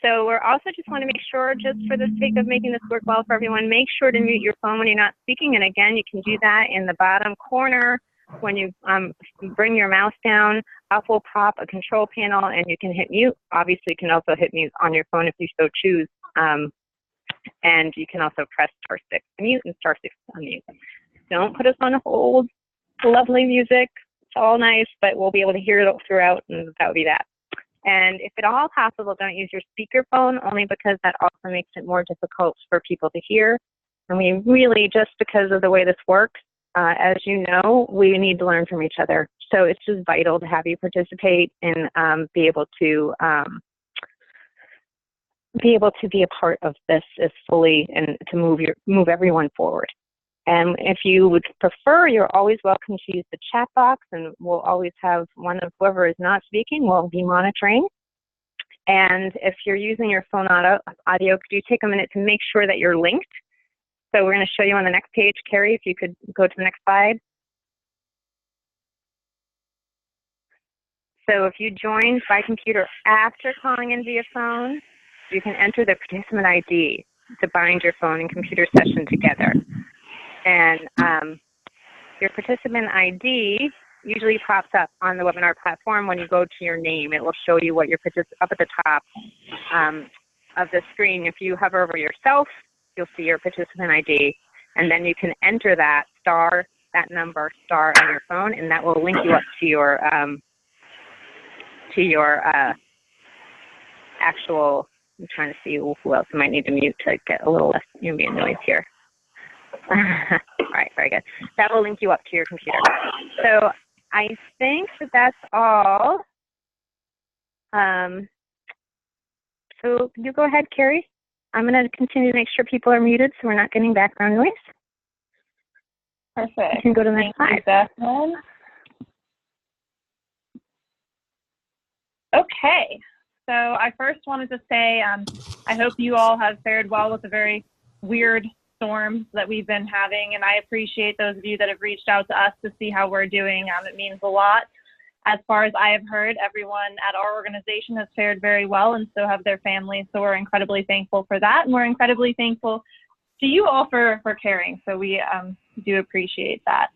So we're also just want to make sure, just for the sake of making this work well for everyone, make sure to mute your phone when you're not speaking. And again, you can do that in the bottom corner. When you bring your mouse down, up will pop a control panel and you can hit mute. Obviously, you can also hit mute on your phone if you so choose. And you can also press *6 to mute and *6 to unmute. Don't put us on hold. Lovely music. It's all nice, but we'll be able to hear it throughout, and that would be that. And if at all possible, don't use your speakerphone, only because that also makes it more difficult for people to hear. And we really, just because of the way this works, as you know, we need to learn from each other. So it's just vital to have you participate and be able to be a part of this as fully, and to move everyone forward. And if you would prefer, you're always welcome to use the chat box, and we'll always have one of whoever is not speaking will be monitoring. And if you're using your phone audio, could you take a minute to make sure that you're linked? So we're going to show you on the next page. Carrie, if you could go to the next slide. So if you joined by computer after calling in via phone, you can enter the participant ID to bind your phone and computer session together. And your participant ID usually pops up on the webinar platform when you go to your name. It will show you what your up at the top of the screen. If you hover over yourself, you'll see your participant ID, and then you can enter that number on your phone, and that will link you up to your actual. I'm trying to see who else I might need to mute to get a little less ambient noise here. All right, very good. That will link you up to your computer. So I think that's all. So you go ahead, Carrie. I'm going to continue to make sure people are muted so we're not getting background noise. Perfect. You can go to the next slide. Okay. So I first wanted to say I hope you all have fared well with the very weird storms that we've been having, and I appreciate those of you that have reached out to us to see how we're doing. It means a lot. As far as I have heard, everyone at our organization has fared very well, and so have their families, so we're incredibly thankful for that, and we're incredibly thankful to you all for caring, so we do appreciate that.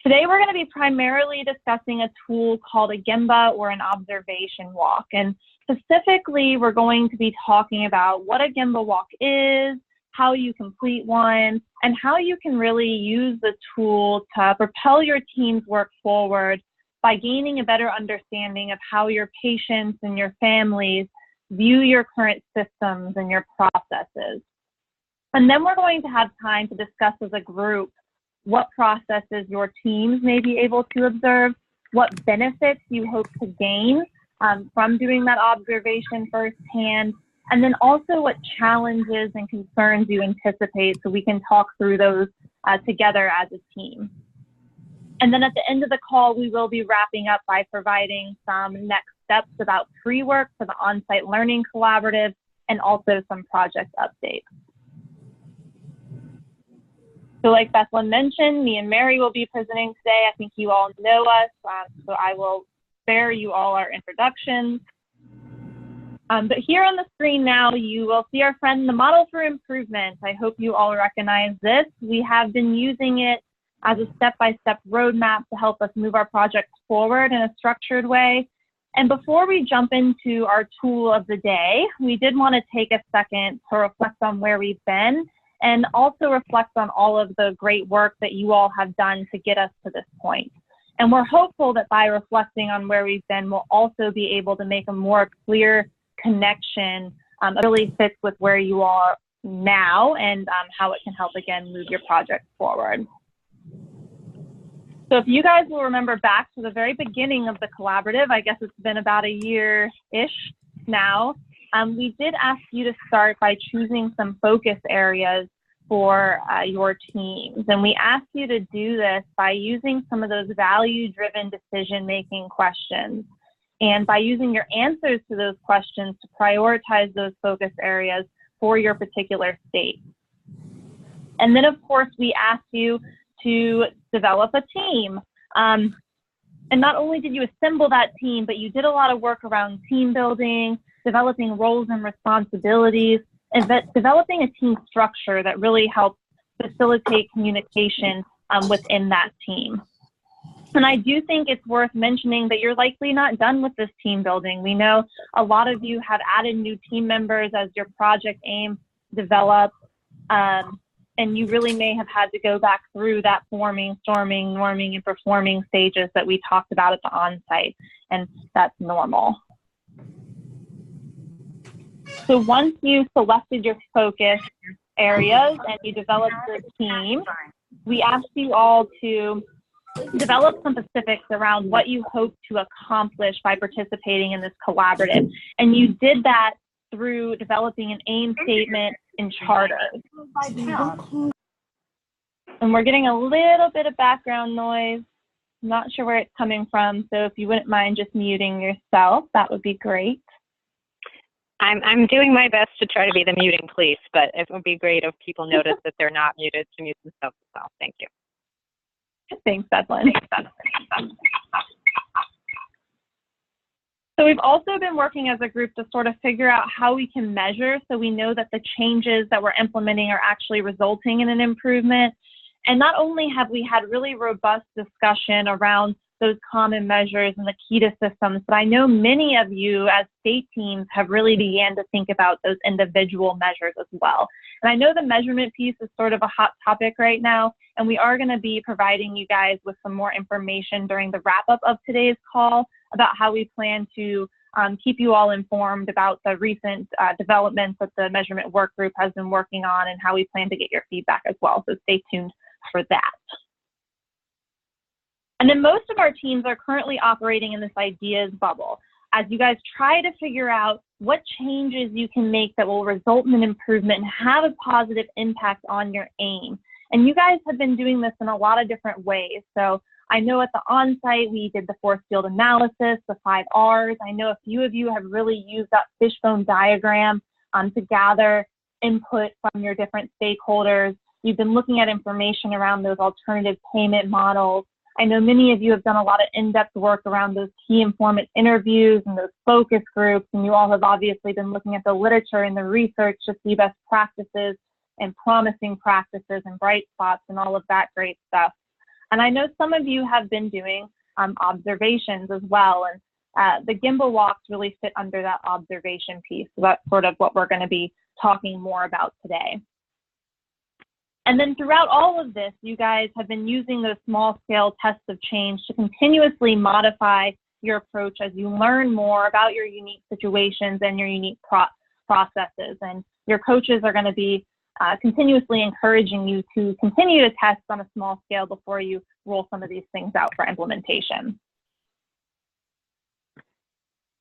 Today we're going to be primarily discussing a tool called a Gemba, or an observation walk, and specifically we're going to be talking about what a Gemba walk is, how you complete one, and how you can really use the tool to propel your team's work forward by gaining a better understanding of how your patients and your families view your current systems and your processes. And then we're going to have time to discuss as a group what processes your teams may be able to observe, what benefits you hope to gain from doing that observation firsthand, and then also what challenges and concerns you anticipate, so we can talk through those together as a team. And then at the end of the call, we will be wrapping up by providing some next steps about pre-work for the on-site learning collaborative, and also some project updates. So like Bethlyn mentioned, me and Mary will be presenting today. I think you all know us, so I will spare you all our introductions. But here on the screen now, you will see our friend, the Model for Improvement. I hope you all recognize this. We have been using it as a step-by-step roadmap to help us move our projects forward in a structured way. And before we jump into our tool of the day, we did want to take a second to reflect on where we've been, and also reflect on all of the great work that you all have done to get us to this point. And we're hopeful that by reflecting on where we've been, we'll also be able to make a more clear connection that really fits with where you are now, and how it can help, again, move your project forward. So if you guys will remember back to the very beginning of the collaborative, I guess it's been about a year-ish now, we did ask you to start by choosing some focus areas for your teams. And we asked you to do this by using some of those value-driven decision-making questions, and by using your answers to those questions to prioritize those focus areas for your particular state. And then, of course, we asked you to develop a team. And not only did you assemble that team, but you did a lot of work around team building, developing roles and responsibilities, and developing a team structure that really helps facilitate communication within that team. And I do think it's worth mentioning that you're likely not done with this team building. We know a lot of you have added new team members as your project aim develops, and you really may have had to go back through that forming, storming, norming, and performing stages that we talked about at the on-site, and that's normal. So once you selected your focus areas and you developed your team, we asked you all to develop some specifics around what you hope to accomplish by participating in this collaborative. And you did that through developing an aim statement and charter. And we're getting a little bit of background noise. I'm not sure where it's coming from, so if you wouldn't mind just muting yourself, that would be great. I'm doing my best to try to be the muting police, but it would be great if people notice that they're not muted to mute themselves as well. Thank you. Thanks, Evelyn. So we've also been working as a group to sort of figure out how we can measure so we know that the changes that we're implementing are actually resulting in an improvement. And not only have we had really robust discussion around those common measures and the KETA systems, but I know many of you as state teams have really began to think about those individual measures as well. And I know the measurement piece is sort of a hot topic right now, and we are going to be providing you guys with some more information during the wrap-up of today's call about how we plan to keep you all informed about the recent developments that the measurement work group has been working on and how we plan to get your feedback as well. So stay tuned for that. And then most of our teams are currently operating in this ideas bubble as you guys try to figure out what changes you can make that will result in an improvement and have a positive impact on your aim. And you guys have been doing this in a lot of different ways. So I know at the on-site, we did the force field analysis, the 5 R's. I know a few of you have really used that fishbone diagram to gather input from your different stakeholders. You've been looking at information around those alternative payment models. I know many of you have done a lot of in-depth work around those key informant interviews and those focus groups, and you all have obviously been looking at the literature and the research to see best practices and promising practices and bright spots and all of that great stuff. And I know some of you have been doing observations as well, and the gimbal walks really fit under that observation piece. So that's sort of what we're going to be talking more about today. And then throughout all of this, you guys have been using those small-scale tests of change to continuously modify your approach as you learn more about your unique situations and your unique processes. And your coaches are going to be continuously encouraging you to continue to test on a small scale before you roll some of these things out for implementation.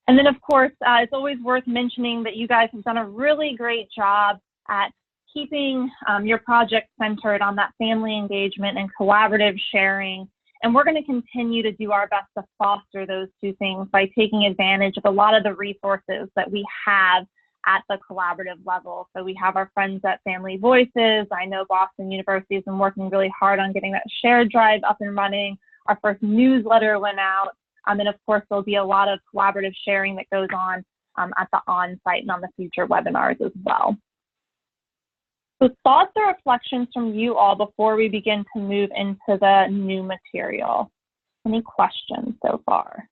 And then, of course, it's always worth mentioning that you guys have done a really great job at keeping your project centered on that family engagement and collaborative sharing. And we're going to continue to do our best to foster those two things by taking advantage of a lot of the resources that we have at the collaborative level. So we have our friends at Family Voices. I know Boston University has been working really hard on getting that shared drive up and running. Our first newsletter went out. And of course, there'll be a lot of collaborative sharing that goes on at the on-site and on the future webinars as well. So thoughts or reflections from you all before we begin to move into the new material. Any questions so far?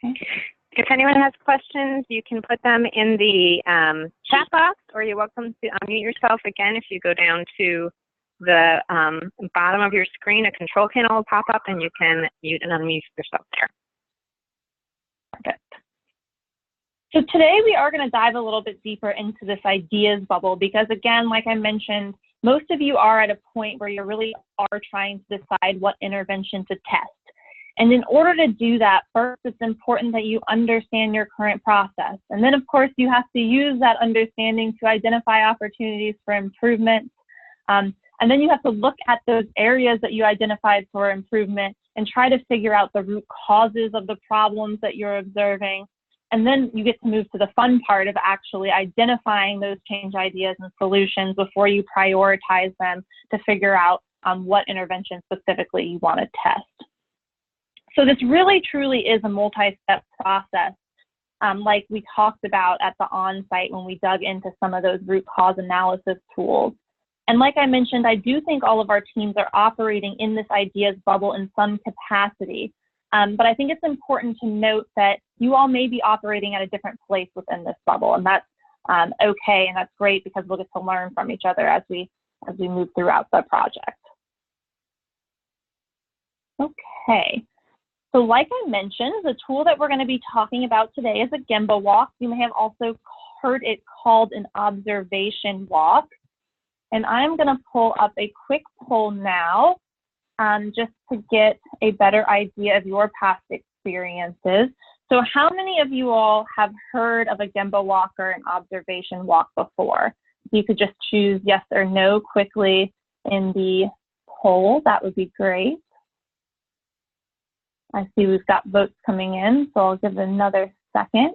Okay. If anyone has questions, you can put them in the chat box, or you're welcome to unmute yourself again. If you go down to the bottom of your screen, a control panel will pop up and you can mute and unmute yourself there. Perfect. So today we are going to dive a little bit deeper into this ideas bubble because, again, like I mentioned, most of you are at a point where you really are trying to decide what intervention to test. And in order to do that, first, it's important that you understand your current process. And then, of course, you have to use that understanding to identify opportunities for improvement. And then you have to look at those areas that you identified for improvement and try to figure out the root causes of the problems that you're observing. And then you get to move to the fun part of actually identifying those change ideas and solutions before you prioritize them to figure out what intervention specifically you want to test. So this really truly is a multi-step process, like we talked about at the on-site when we dug into some of those root cause analysis tools. And like I mentioned, I do think all of our teams are operating in this ideas bubble in some capacity. But I think it's important to note that you all may be operating at a different place within this bubble, and that's okay, and that's great because we'll get to learn from each other as we move throughout the project. Okay, so like I mentioned, the tool that we're going to be talking about today is a Gemba walk. You may have also heard it called an observation walk. And I'm going to pull up a quick poll now just to get a better idea of your past experiences. So how many of you all have heard of a Gemba walk or an observation walk before? If you could just choose yes or no quickly in the poll, that would be great. I see we've got votes coming in, so I'll give it another second.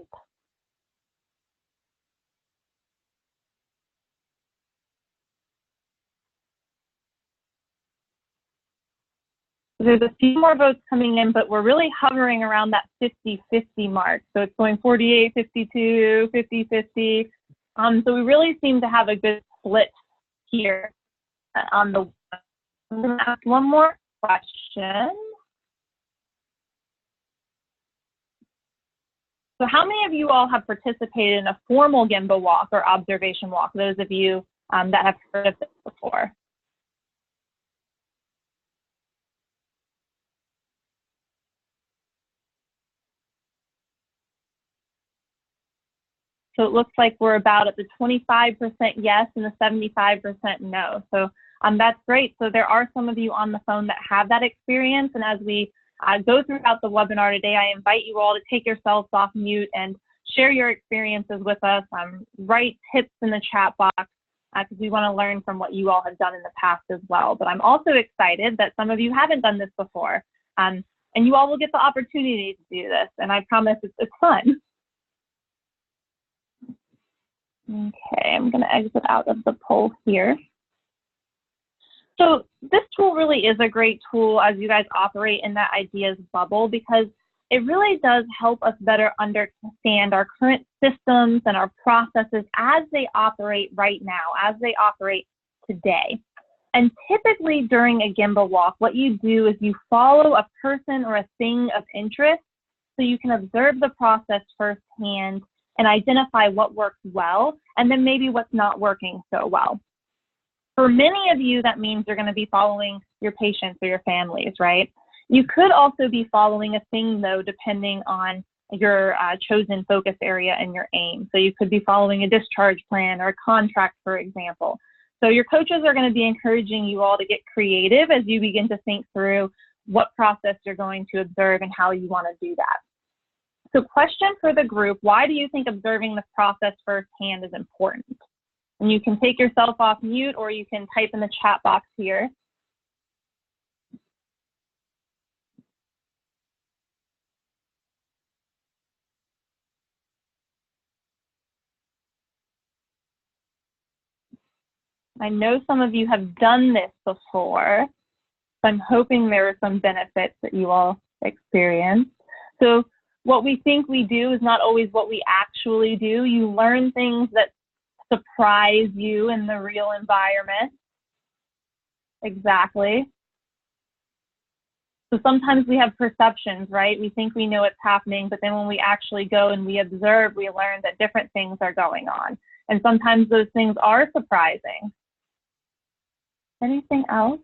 There's a few more votes coming in, but we're really hovering around that 50-50 mark. So it's going 48-52, 50-50. So we really seem to have a good split here on the. I'm going to ask one more question. So how many of you all have participated in a formal Gemba walk or observation walk? Those of you that have heard of this before. So it looks like we're about at the 25% yes and the 75% no. So that's great. So there are some of you on the phone that have that experience. And as we go throughout the webinar today, I invite you all to take yourselves off mute and share your experiences with us. Write tips in the chat box because we want to learn from what you all have done in the past as well. But I'm also excited that some of you haven't done this before. And you all will get the opportunity to do this. And I promise it's fun. Okay, I'm going to exit out of the poll here. So this tool really is a great tool as you guys operate in that ideas bubble because it really does help us better understand our current systems and our processes as they operate right now, as they operate today. And typically during a Gemba walk, what you do is you follow a person or a thing of interest so you can observe the process firsthand and identify what works well, and then maybe what's not working so well. For many of you, that means you're going to be following your patients or your families, right? You could also be following a thing, though, depending on your chosen focus area and your aim. So you could be following a discharge plan or a contract, for example. So your coaches are going to be encouraging you all to get creative as you begin to think through what process you're going to observe and how you want to do that. So question for the group, why do you think observing the process firsthand is important? And you can take yourself off mute or you can type in the chat box here. I know some of you have done this before, so I'm hoping there are some benefits that you all experience. So what we think we do is not always what we actually do. You learn things that surprise you in the real environment. Exactly. So sometimes we have perceptions, right? We think we know what's happening, but then when we actually go and we observe, we learn that different things are going on. And sometimes those things are surprising. Anything else?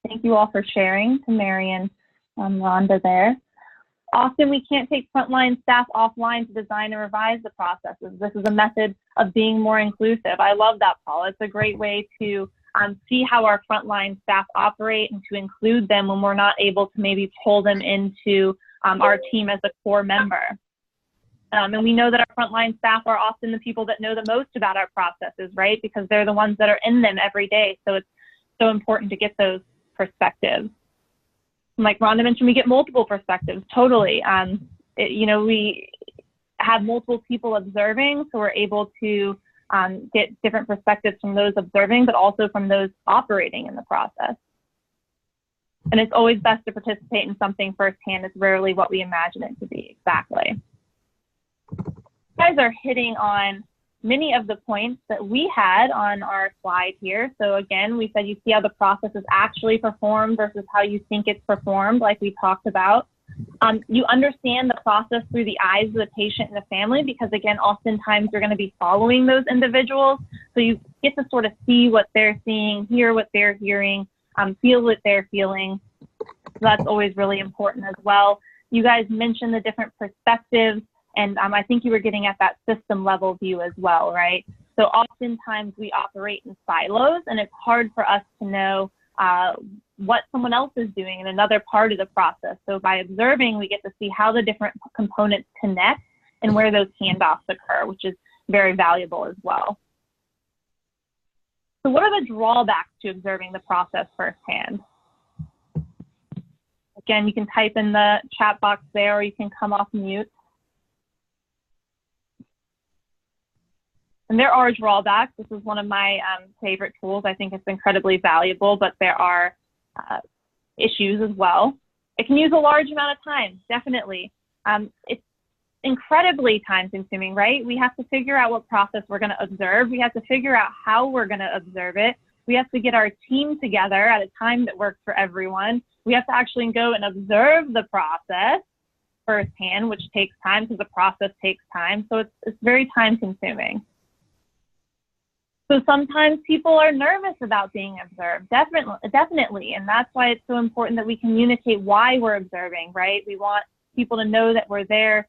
Thank you all for sharing, to Mary and Rhonda there. Often we can't take frontline staff offline to design and revise the processes. This is a method of being more inclusive. I love that, Paul. It's a great way to see how our frontline staff operate and to include them when we're not able to maybe pull them into our team as a core member. And we know that our frontline staff are often the people that know the most about our processes, right? Because they're the ones that are in them every day. So it's so important to get those perspectives. Like Rhonda mentioned, we get multiple perspectives, totally. We have multiple people observing, so we're able to get different perspectives from those observing, but also from those operating in the process. And it's always best to participate in something firsthand. It's rarely what we imagine it to be. Exactly. You guys are hitting on many of the points that we had on our slide here. So again, we said you see how the process is actually performed versus how you think it's performed, like we talked about. You understand the process through the eyes of the patient and the family, because again, oftentimes you're going to be following those individuals. So you get to sort of see what they're seeing, hear what they're hearing, feel what they're feeling. So that's always really important as well. You guys mentioned the different perspectives, and I think you were getting at that system level view as well, right? So oftentimes we operate in silos, and it's hard for us to know what someone else is doing in another part of the process. So by observing, we get to see how the different components connect and where those handoffs occur, which is very valuable as well. So what are the drawbacks to observing the process firsthand? Again, you can type in the chat box there, or you can come off mute. And there are drawbacks. This is one of my favorite tools. I think it's incredibly valuable, but there are issues as well. It can use a large amount of time, definitely. It's incredibly time consuming, right? We have to figure out what process we're going to observe. We have to figure out how we're going to observe it. We have to get our team together at a time that works for everyone. We have to actually go and observe the process firsthand, which takes time because the process takes time. So it's very time consuming. So sometimes people are nervous about being observed, definitely. And that's why it's so important that we communicate why we're observing, right? We want people to know that we're there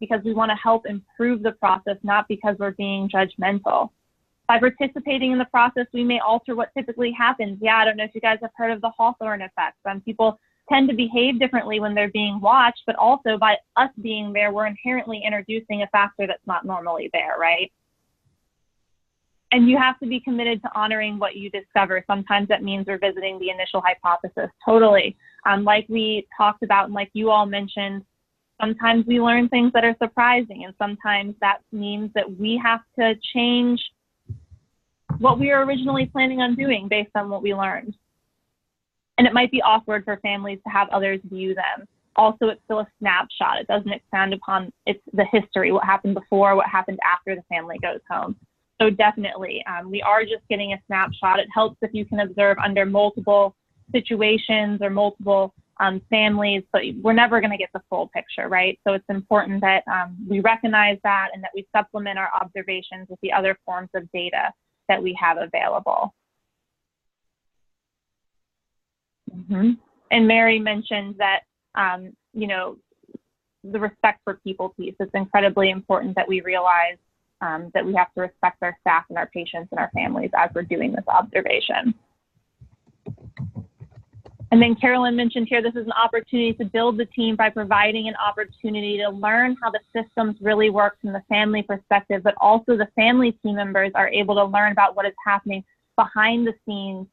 because we want to help improve the process, not because we're being judgmental. By participating in the process, we may alter what typically happens. Yeah, I don't know if you guys have heard of the Hawthorne effect. People tend to behave differently when they're being watched, but also by us being there, we're inherently introducing a factor that's not normally there, right? And you have to be committed to honoring what you discover. Sometimes that means revisiting the initial hypothesis. Totally. Like we talked about and like you all mentioned, sometimes we learn things that are surprising, and sometimes that means that we have to change what we were originally planning on doing based on what we learned. And it might be awkward for families to have others view them. Also, it's still a snapshot. It doesn't expand upon the history, what happened before, what happened after the family goes home. So definitely, we are just getting a snapshot. It helps if you can observe under multiple situations or multiple families, but we're never going to get the full picture, right? So it's important that we recognize that and that we supplement our observations with the other forms of data that we have available. And Mary mentioned that, you know, the respect for people piece. It's incredibly important that we realize that we have to respect our staff and our patients and our families as we're doing this observation. And then Carolyn mentioned here, this is an opportunity to build the team by providing an opportunity to learn how the systems really work from the family perspective, but also the family team members are able to learn about what is happening behind the scenes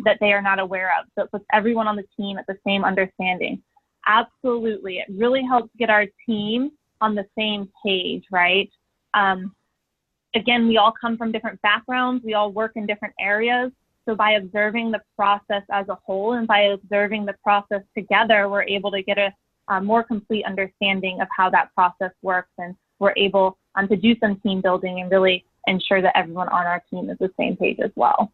that they are not aware of. So it puts everyone on the team at the same understanding. Absolutely. It really helps get our team on the same page, right? Again, we all come from different backgrounds. We all work in different areas. So by observing the process as a whole and by observing the process together, we're able to get a more complete understanding of how that process works. And we're able to do some team building and really ensure that everyone on our team is the same page as well.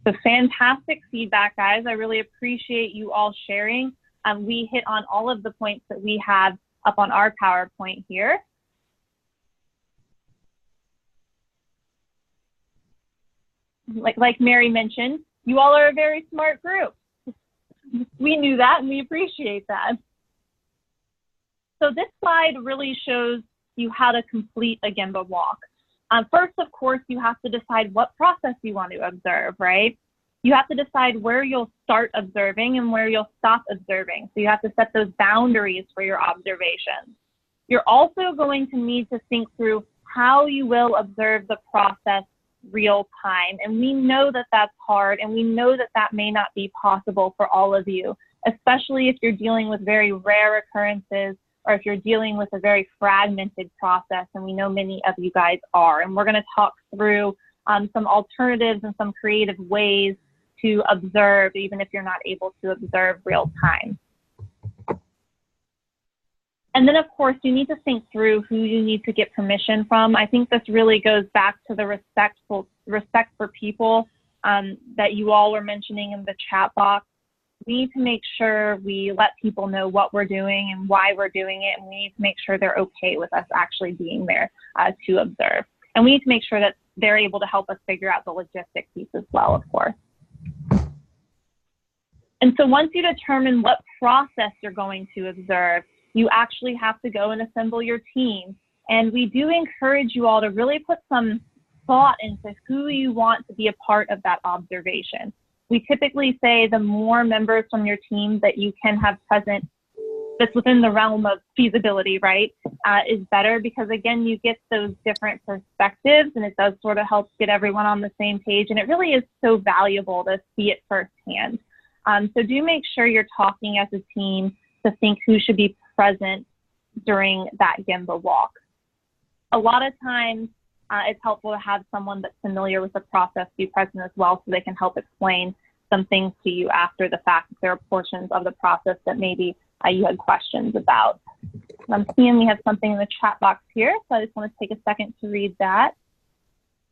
So fantastic feedback, guys. I really appreciate you all sharing. We hit on all of the points that we have up on our PowerPoint here. Like Mary mentioned, you all are a very smart group. We knew that and we appreciate that. So this slide really shows you how to complete a Gemba walk. First, of course, you have to decide what process you want to observe, right? You have to decide where you'll start observing and where you'll stop observing. So you have to set those boundaries for your observations. You're also going to need to think through how you will observe the process real time. And we know that that's hard, and we know that that may not be possible for all of you, especially if you're dealing with very rare occurrences or if you're dealing with a very fragmented process, and we know many of you guys are. And we're going to talk through some alternatives and some creative ways to observe, even if you're not able to observe real time. And then, of course, you need to think through who you need to get permission from. I think this really goes back to the respect for people that you all were mentioning in the chat box. We need to make sure we let people know what we're doing and why we're doing it, and we need to make sure they're okay with us actually being there to observe. And we need to make sure that they're able to help us figure out the logistic piece as well, of course. And so once you determine what process you're going to observe, you actually have to go and assemble your team. And we do encourage you all to really put some thought into who you want to be a part of that observation. We typically say the more members from your team that you can have present that's within the realm of feasibility, right, is better, because again, you get those different perspectives and it does sort of help get everyone on the same page. And it really is so valuable to see it firsthand. So do make sure you're talking as a team to think who should be present during that Gemba walk. A lot of times it's helpful to have someone that's familiar with the process be present as well, so they can help explain some things to you after the fact if there are portions of the process that maybe you had questions about. I'm seeing we have something in the chat box here, so I just want to take a second to read that.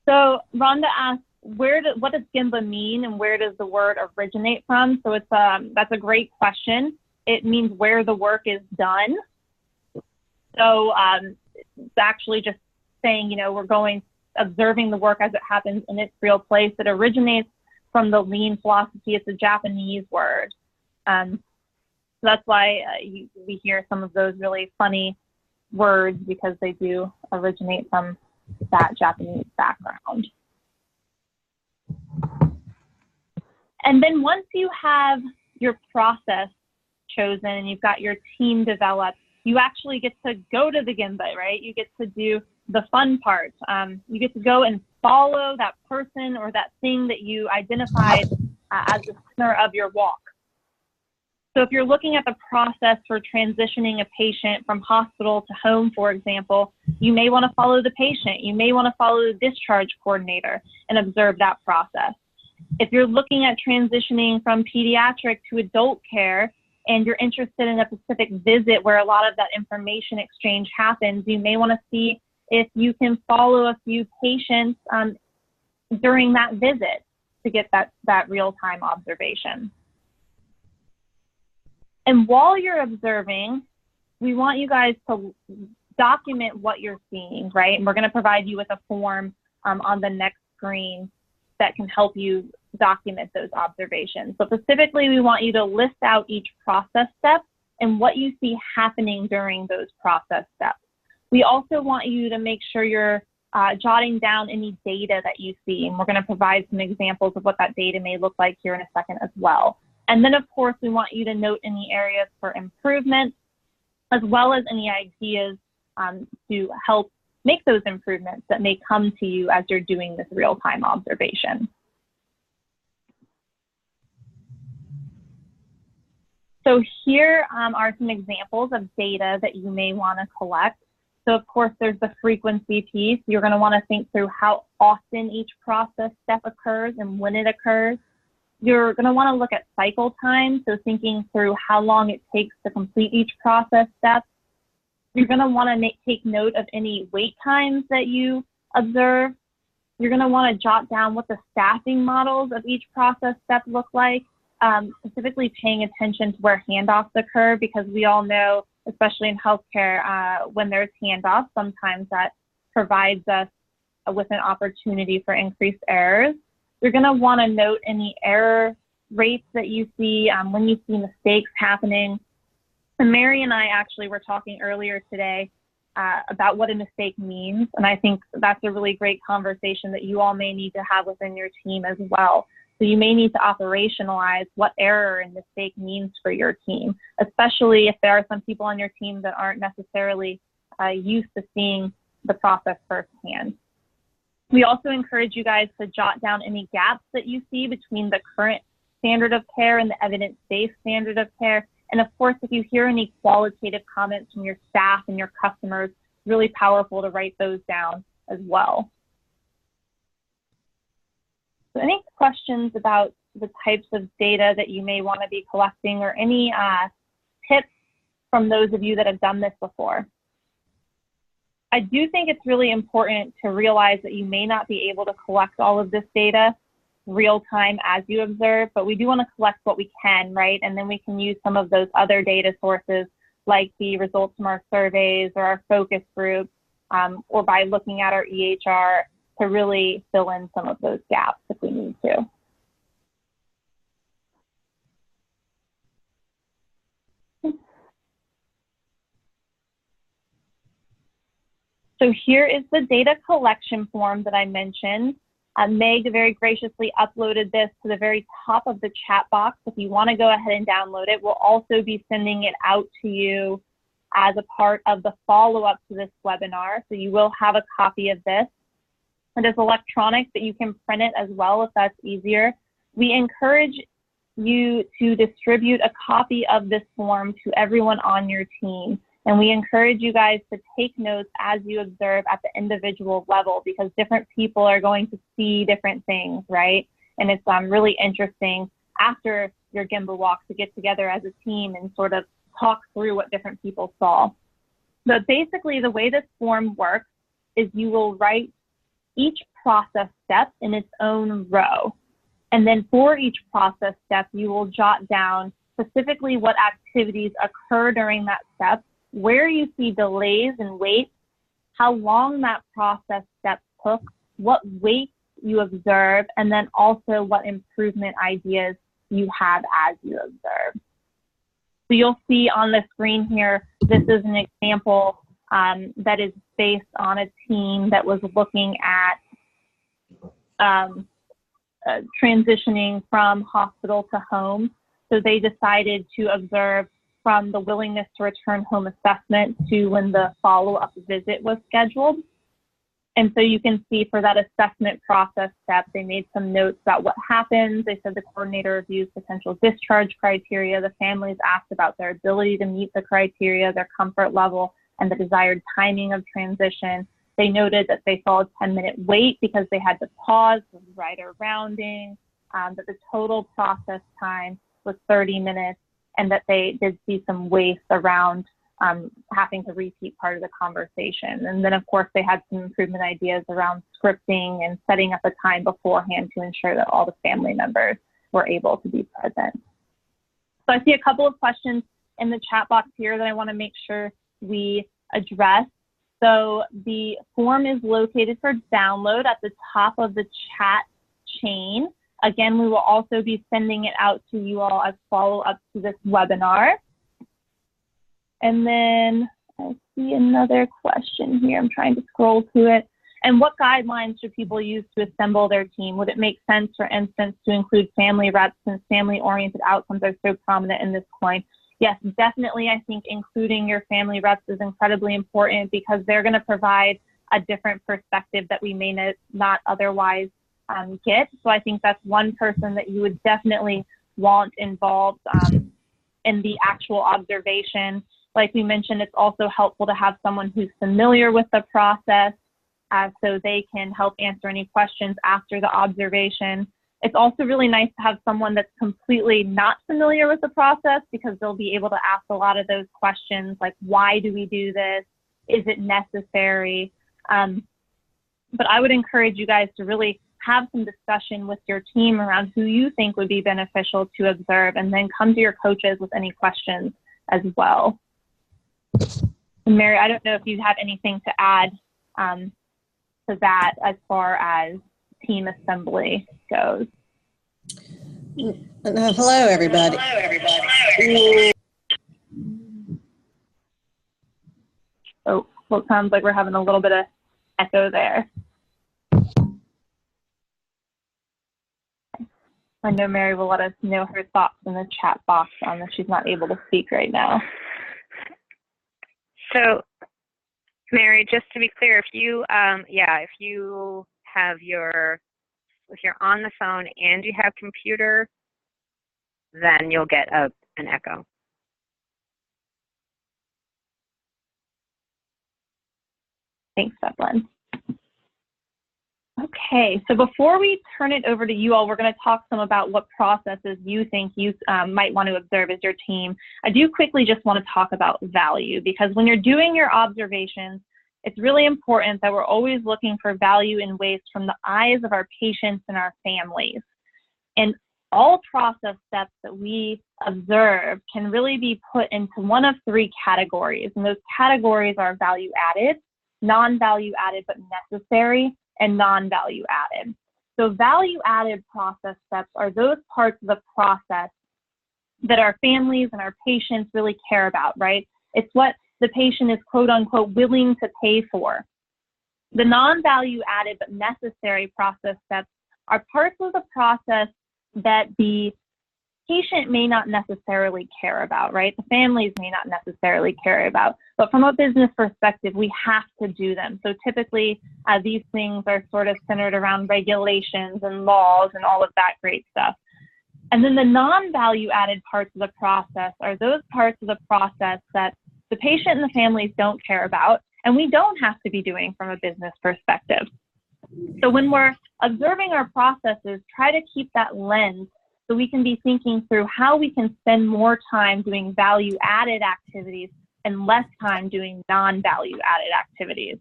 So Rhonda asked, what does Gemba mean and where does the word originate from? So that's a great question. It means where the work is done. So it's actually just saying, we're observing the work as it happens in its real place. It originates from the lean philosophy. It's a Japanese word. So that's why we hear some of those really funny words, because they do originate from that Japanese background. And then once you have your process chosen and you've got your team developed, you actually get to go to the Gemba, right? You get to do the fun part. You get to go and follow that person or that thing that you identified as the center of your walk. So if you're looking at the process for transitioning a patient from hospital to home, for example, you may want to follow the patient. You may want to follow the discharge coordinator and observe that process. If you're looking at transitioning from pediatric to adult care and you're interested in a specific visit where a lot of that information exchange happens, you may want to see if you can follow a few patients during that visit to get that real-time observation. And while you're observing, we want you guys to document what you're seeing, right? And we're going to provide you with a form on the next screen that can help you document those observations. So specifically, we want you to list out each process step and what you see happening during those process steps. We also want you to make sure you're jotting down any data that you see, and we're going to provide some examples of what that data may look like here in a second as well. And then, of course, we want you to note any areas for improvement, as well as any ideas to help make those improvements that may come to you as you're doing this real-time observation. So here are some examples of data that you may want to collect. So of course, there's the frequency piece. You're going to want to think through how often each process step occurs and when it occurs. You're going to want to look at cycle time, so thinking through how long it takes to complete each process step. You're going to want to take note of any wait times that you observe. You're going to want to jot down what the staffing models of each process step look like, specifically paying attention to where handoffs occur, because we all know, especially in healthcare, when there's handoffs, sometimes that provides us with an opportunity for increased errors. You're going to want to note any error rates that you see when you see mistakes happening. And Mary and I actually were talking earlier today about what a mistake means, and I think that's a really great conversation that you all may need to have within your team as well. So you may need to operationalize what error and mistake means for your team, especially if there are some people on your team that aren't necessarily used to seeing the process firsthand. We also encourage you guys to jot down any gaps that you see between the current standard of care and the evidence-based standard of care. And of course, if you hear any qualitative comments from your staff and your customers, really powerful to write those down as well. So any questions about the types of data that you may want to be collecting, or any tips from those of you that have done this before. I do think it's really important to realize that you may not be able to collect all of this data real time as you observe, but we do want to collect what we can, right? And then we can use some of those other data sources like the results from our surveys or our focus groups, or by looking at our EHR to really fill in some of those gaps if we need to. So here is the data collection form that I mentioned. Meg very graciously uploaded this to the very top of the chat box. If you want to go ahead and download it, we'll also be sending it out to you as a part of the follow-up to this webinar. So you will have a copy of this. It is electronic, but you can print it as well if that's easier. We encourage you to distribute a copy of this form to everyone on your team. And we encourage you guys to take notes as you observe at the individual level, because different people are going to see different things, right? And it's really interesting after your Gemba walk to get together as a team and sort of talk through what different people saw. But basically the way this form works is you will write each process step in its own row. And then for each process step, you will jot down specifically what activities occur during that step, where you see delays and waits, how long that process step took, what weight you observe, and then also what improvement ideas you have as you observe. So you'll see on the screen here, this is an example that is based on a team that was looking at transitioning from hospital to home. So they decided to observe from the willingness to return home assessment to when the follow-up visit was scheduled. And so you can see for that assessment process step, they made some notes about what happens. They said the coordinator reviews potential discharge criteria. The families asked about their ability to meet the criteria, their comfort level, and the desired timing of transition. They noted that they saw a 10-minute wait because they had to pause for writer rounding, that the total process time was 30 minutes, and that they did see some waste around having to repeat part of the conversation. And then, of course, they had some improvement ideas around scripting and setting up a time beforehand to ensure that all the family members were able to be present. So I see a couple of questions in the chat box here that I want to make sure we address. So the form is located for download at the top of the chat chain. Again, we will also be sending it out to you all as follow-up to this webinar. And then I see another question here. I'm trying to scroll to it. And what guidelines should people use to assemble their team? Would it make sense, for instance, to include family reps since family-oriented outcomes are so prominent in this coin? Yes, definitely. I think including your family reps is incredibly important because they're going to provide a different perspective that we may not otherwise get. So I think that's one person that you would definitely want involved in the actual observation. Like we mentioned, it's also helpful to have someone who's familiar with the process so they can help answer any questions after the observation. It's also really nice to have someone that's completely not familiar with the process because they'll be able to ask a lot of those questions like, why do we do this? Is it necessary? But I would encourage you guys to really have some discussion with your team around who you think would be beneficial to observe, and then come to your coaches with any questions as well. And Mary, I don't know if you have anything to add to that as far as team assembly goes. Hello, everybody. Hello, everybody. Oh, well, it sounds like we're having a little bit of echo there. I know Mary will let us know her thoughts in the chat box on that she's not able to speak right now. So, Mary, just to be clear, if you, if you have if you're on the phone and you have computer, then you'll get an echo. Thanks, Evelyn. Okay, so before we turn it over to you all, we're going to talk some about what processes you think you might want to observe as your team. I do quickly just want to talk about value, because when you're doing your observations, it's really important that we're always looking for value in ways from the eyes of our patients and our families. And all process steps that we observe can really be put into one of three categories. And those categories are value added, non-value added but necessary, and non-value added. So value added process steps are those parts of the process that our families and our patients really care about, right? It's what the patient is quote unquote willing to pay for. The non-value added but necessary process steps are parts of the process that the patient may not necessarily care about, right? The families may not necessarily care about, but from a business perspective, we have to do them. So typically, these things are sort of centered around regulations and laws and all of that great stuff. And then the non-value added parts of the process are those parts of the process that the patient and the families don't care about, and we don't have to be doing from a business perspective. So when we're observing our processes, try to keep that lens so we can be thinking through how we can spend more time doing value-added activities and less time doing non-value-added activities.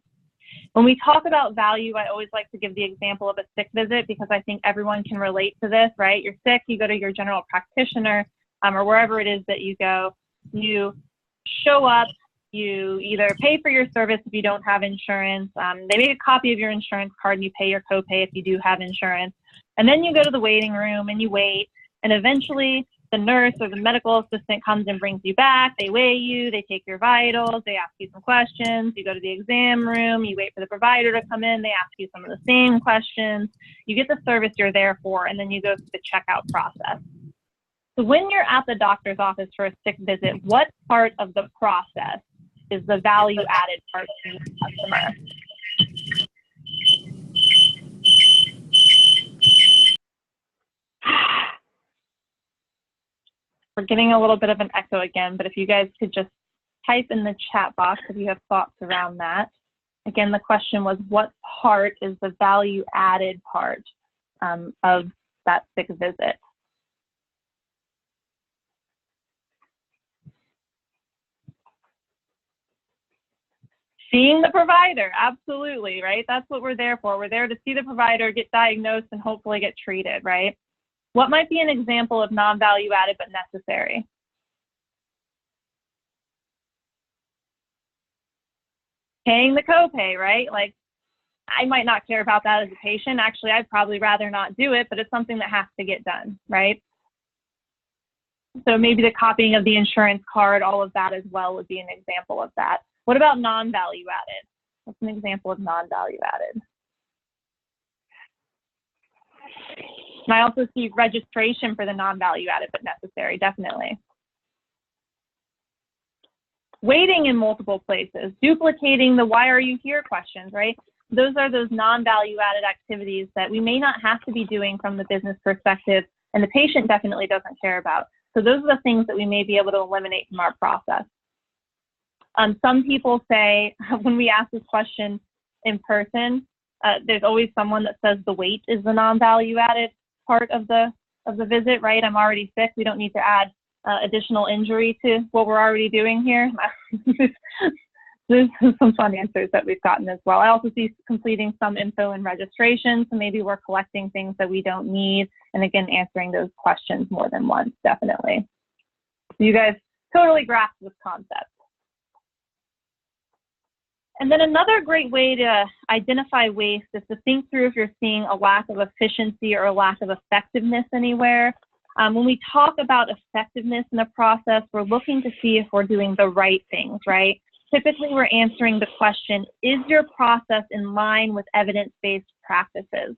When we talk about value, I always like to give the example of a sick visit, because I think everyone can relate to this, right? You're sick, you go to your general practitioner or wherever it is that you go, you show up, you either pay for your service if you don't have insurance, they make a copy of your insurance card and you pay your copay if you do have insurance, and then you go to the waiting room and you wait, and eventually the nurse or the medical assistant comes and brings you back, they weigh you, they take your vitals, they ask you some questions, you go to the exam room, you wait for the provider to come in, they ask you some of the same questions, you get the service you're there for, and then you go through the checkout process. So when you're at the doctor's office for a sick visit, what part of the process is the value added part to the customer? We're getting a little bit of an echo again, but if you guys could just type in the chat box if you have thoughts around that. Again, the question was, what part is the value added part of that sick visit? Seeing the provider, absolutely, right? That's what we're there for. We're there to see the provider, get diagnosed, and hopefully get treated, right? What might be an example of non-value added but necessary? Paying the copay, right? Like, I might not care about that as a patient. Actually, I'd probably rather not do it, but it's something that has to get done, right? So maybe the copying of the insurance card, all of that as well would be an example of that. What about non-value added? What's an example of non-value added? And I also see registration for the non-value added but necessary, definitely. Waiting in multiple places, duplicating the why are you here questions, right? Those are those non-value added activities that we may not have to be doing from the business perspective, and the patient definitely doesn't care about. So those are the things that we may be able to eliminate from our process. Some people say, when we ask this question in person, there's always someone that says the wait is the non-value added part of the visit, right? I'm already sick. We don't need to add additional injury to what we're already doing here. There's some fun answers that we've gotten as well. I also see completing some info and registration, so maybe we're collecting things that we don't need, and again, answering those questions more than once, definitely. You guys totally grasp this concept. And then another great way to identify waste is to think through if you're seeing a lack of efficiency or a lack of effectiveness anywhere. When we talk about effectiveness in a process, we're looking to see if we're doing the right things, right? Typically, we're answering the question, is your process in line with evidence-based practices?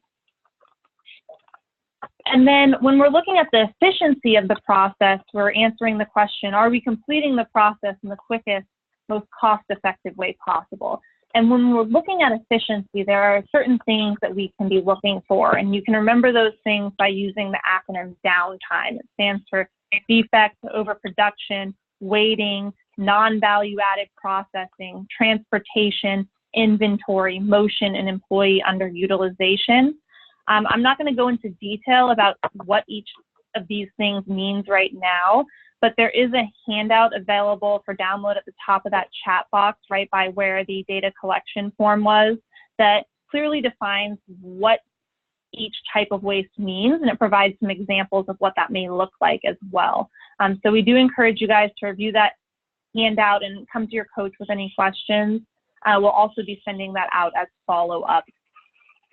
And then when we're looking at the efficiency of the process, we're answering the question, are we completing the process in the quickest, most cost-effective way possible? And when we're looking at efficiency, there are certain things that we can be looking for, and you can remember those things by using the acronym downtime. It stands for defect, overproduction, waiting, non-value added processing, transportation, inventory, motion, and employee underutilization. I'm not going to go into detail about what each of these things means right now, but there is a handout available for download at the top of that chat box right by where the data collection form was that clearly defines what each type of waste means, and it provides some examples of what that may look like as well. So we do encourage you guys to review that handout and come to your coach with any questions. We'll also be sending that out as follow-up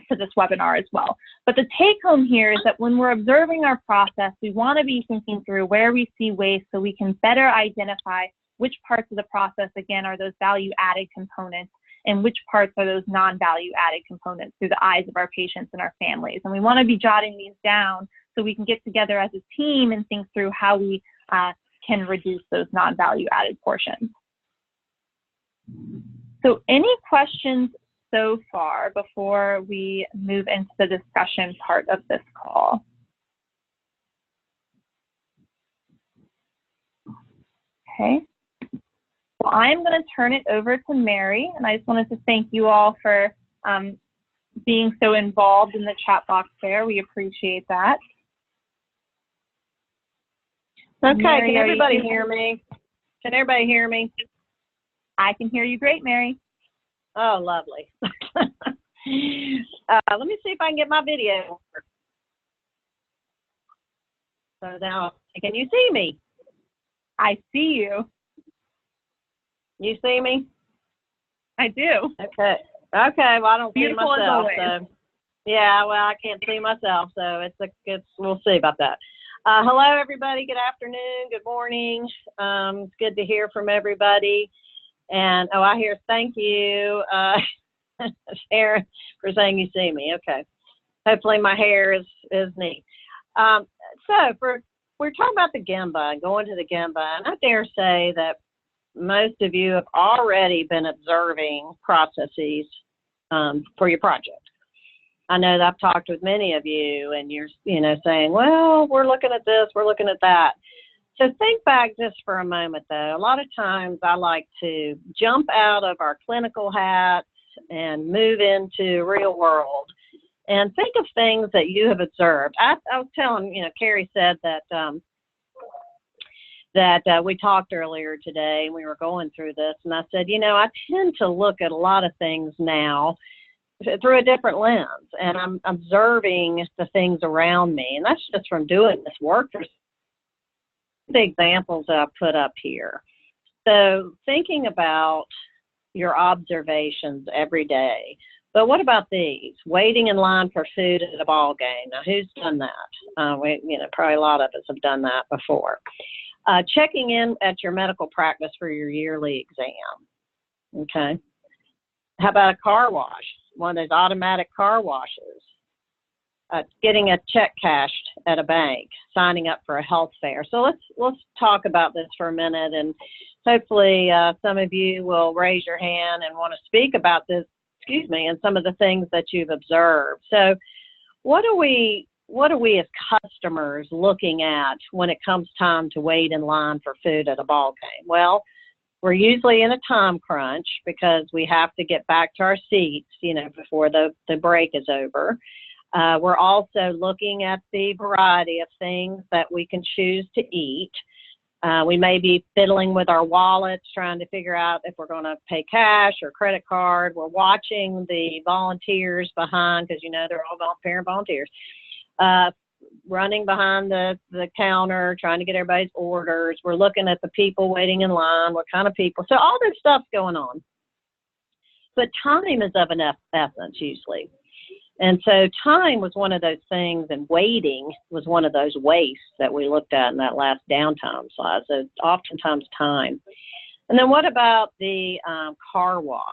to this webinar as well. But the take home here is that when we're observing our process, we want to be thinking through where we see waste so we can better identify which parts of the process, again, are those value-added components and which parts are those non-value-added components through the eyes of our patients and our families. And we want to be jotting these down so we can get together as a team and think through how we can reduce those non-value-added portions. So any questions so far before we move into the discussion part of this call? Okay. Well, I'm going to turn it over to Mary, and I just wanted to thank you all for being so involved in the chat box there. We appreciate that. Okay, Mary, can everybody hear me? Can everybody hear me? I can hear you great, Mary. Oh, lovely. Let me see if I can get my video. So now, can you see me? I see you. You see me? I do. Okay. Okay, well, I don't see Beautiful myself. as always. So, yeah, well, I can't see myself, so we'll see about that. Hello, everybody. Good afternoon. Good morning. It's good to hear from everybody. And, oh, I hear thank you, Sharon, for saying you see me. Okay. Hopefully my hair is neat. We're talking about the Gemba and going to the Gemba. And I dare say that most of you have already been observing processes for your project. I know that I've talked with many of you and you're, saying, well, we're looking at this, we're looking at that. So think back just for a moment, though. A lot of times I like to jump out of our clinical hats and move into real world and think of things that you have observed. I was telling, Carrie said that we talked earlier today and we were going through this, and I said, I tend to look at a lot of things now through a different lens, and I'm observing the things around me, and that's just from doing this work for the examples that I put up here. So thinking about your observations every day. But what about these? Waiting in line for food at a ball game. Now, who's done that? Probably a lot of us have done that before. Checking in at your medical practice for your yearly exam. Okay. How about a car wash? One of those automatic car washes. Getting a check cashed at a bank, signing up for a health fair. So let's talk about this for a minute, and hopefully some of you will raise your hand and want to speak about this, and some of the things that you've observed. So what are we as customers looking at when it comes time to wait in line for food at a ball game? Well, we're usually in a time crunch because we have to get back to our seats, before the break is over. We're also looking at the variety of things that we can choose to eat. We may be fiddling with our wallets, trying to figure out if we're going to pay cash or credit card. We're watching the volunteers behind, because they're all parent volunteers, running behind the counter, trying to get everybody's orders. We're looking at the people waiting in line, what kind of people. So all this stuff's going on. But time is of an essence usually. And so time was one of those things, and waiting was one of those wastes that we looked at in that last downtime slide. So oftentimes time. And then what about the car wash?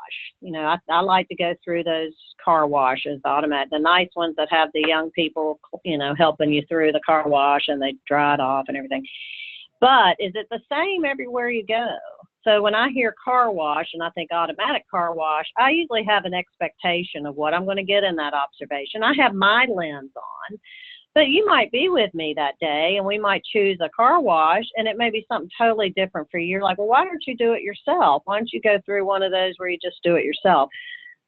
I like to go through those car washes, the nice ones that have the young people, helping you through the car wash and they dry it off and everything. But is it the same everywhere you go? So when I hear car wash and I think automatic car wash, I usually have an expectation of what I'm going to get in that observation. I have my lens on, But you might be with me that day and we might choose a car wash and it may be something totally different for you. You're like, well, why don't you do it yourself? Why don't you go through one of those where you just do it yourself?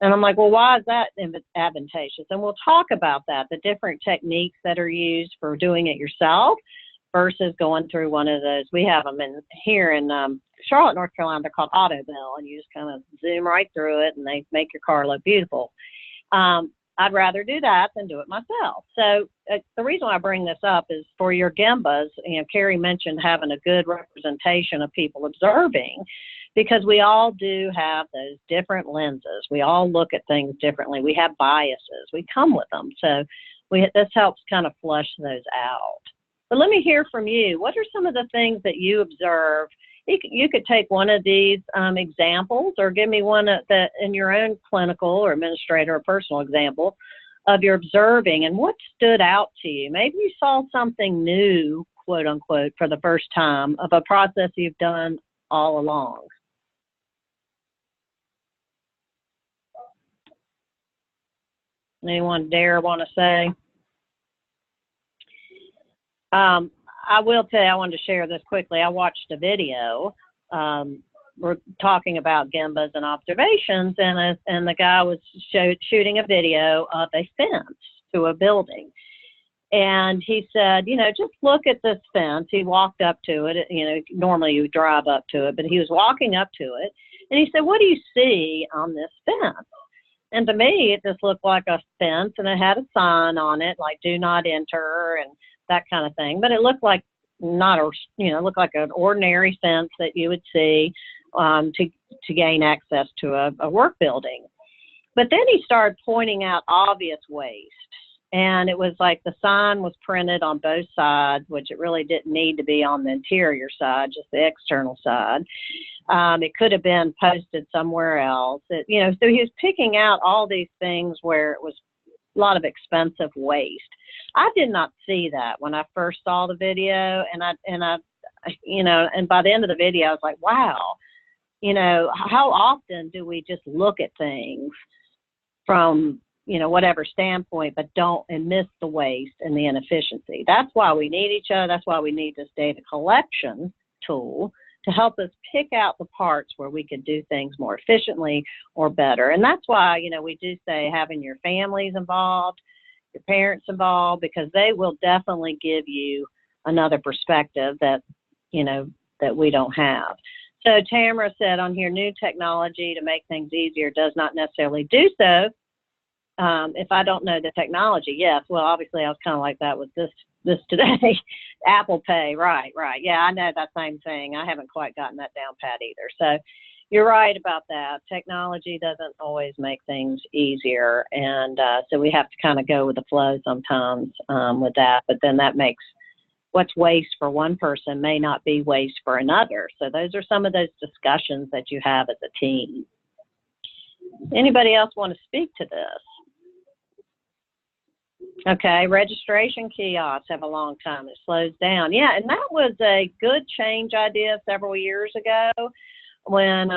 And I'm like, well, why is that advantageous? And we'll talk about that, the different techniques that are used for doing it yourself versus going through one of those. We have them here in Charlotte, North Carolina. They're called Auto Bill, and you just kind of zoom right through it and they make your car look beautiful. I'd rather do that than do it myself. So the reason why I bring this up is for your Gembas. Carrie mentioned having a good representation of people observing, because we all do have those different lenses. We all look at things differently. We have biases. We come with them. So this helps kind of flush those out. But let me hear from you. What are some of the things that you observe? You could take one of these examples, or give me one that in your own clinical or administrator or personal example of your observing and what stood out to you. Maybe you saw something new, quote unquote, for the first time of a process you've done all along. Anyone dare want to say? I will tell you, I wanted to share this quickly. I watched a video. We're talking about Gembas and observations, and the guy was shooting a video of a fence to a building. And he said, just look at this fence. He walked up to it. Normally you drive up to it, but he was walking up to it. And he said, what do you see on this fence? And to me, it just looked like a fence, and it had a sign on it, like "Do not enter" and that kind of thing. But it looked like looked like an ordinary fence that you would see to gain access to a work building. But then he started pointing out obvious waste. And it was like the sign was printed on both sides, which it really didn't need to be on the interior side, just the external side. It could have been posted somewhere else. So he was picking out all these things where it was a lot of expensive waste. I did not see that when I first saw the video, and by the end of the video, I was like, wow, how often do we just look at things from whatever standpoint, but and miss the waste and the inefficiency. That's why we need each other. That's why we need this data collection tool to help us pick out the parts where we could do things more efficiently or better. And that's why, we do say having your families involved, your parents involved, because they will definitely give you another perspective that we don't have. So Tamara said on here, new technology to make things easier does not necessarily do so. If I don't know the technology, yes. Well, obviously I was kind of like that with this today. Apple Pay, right. Yeah, I know that same thing. I haven't quite gotten that down pat either. So you're right about that. Technology doesn't always make things easier. And so we have to kind of go with the flow sometimes with that. But then that makes what's waste for one person may not be waste for another. So those are some of those discussions that you have as a team. Anybody else want to speak to this? Okay, registration kiosks have a long time. It slows down. Yeah, and that was a good change idea several years ago when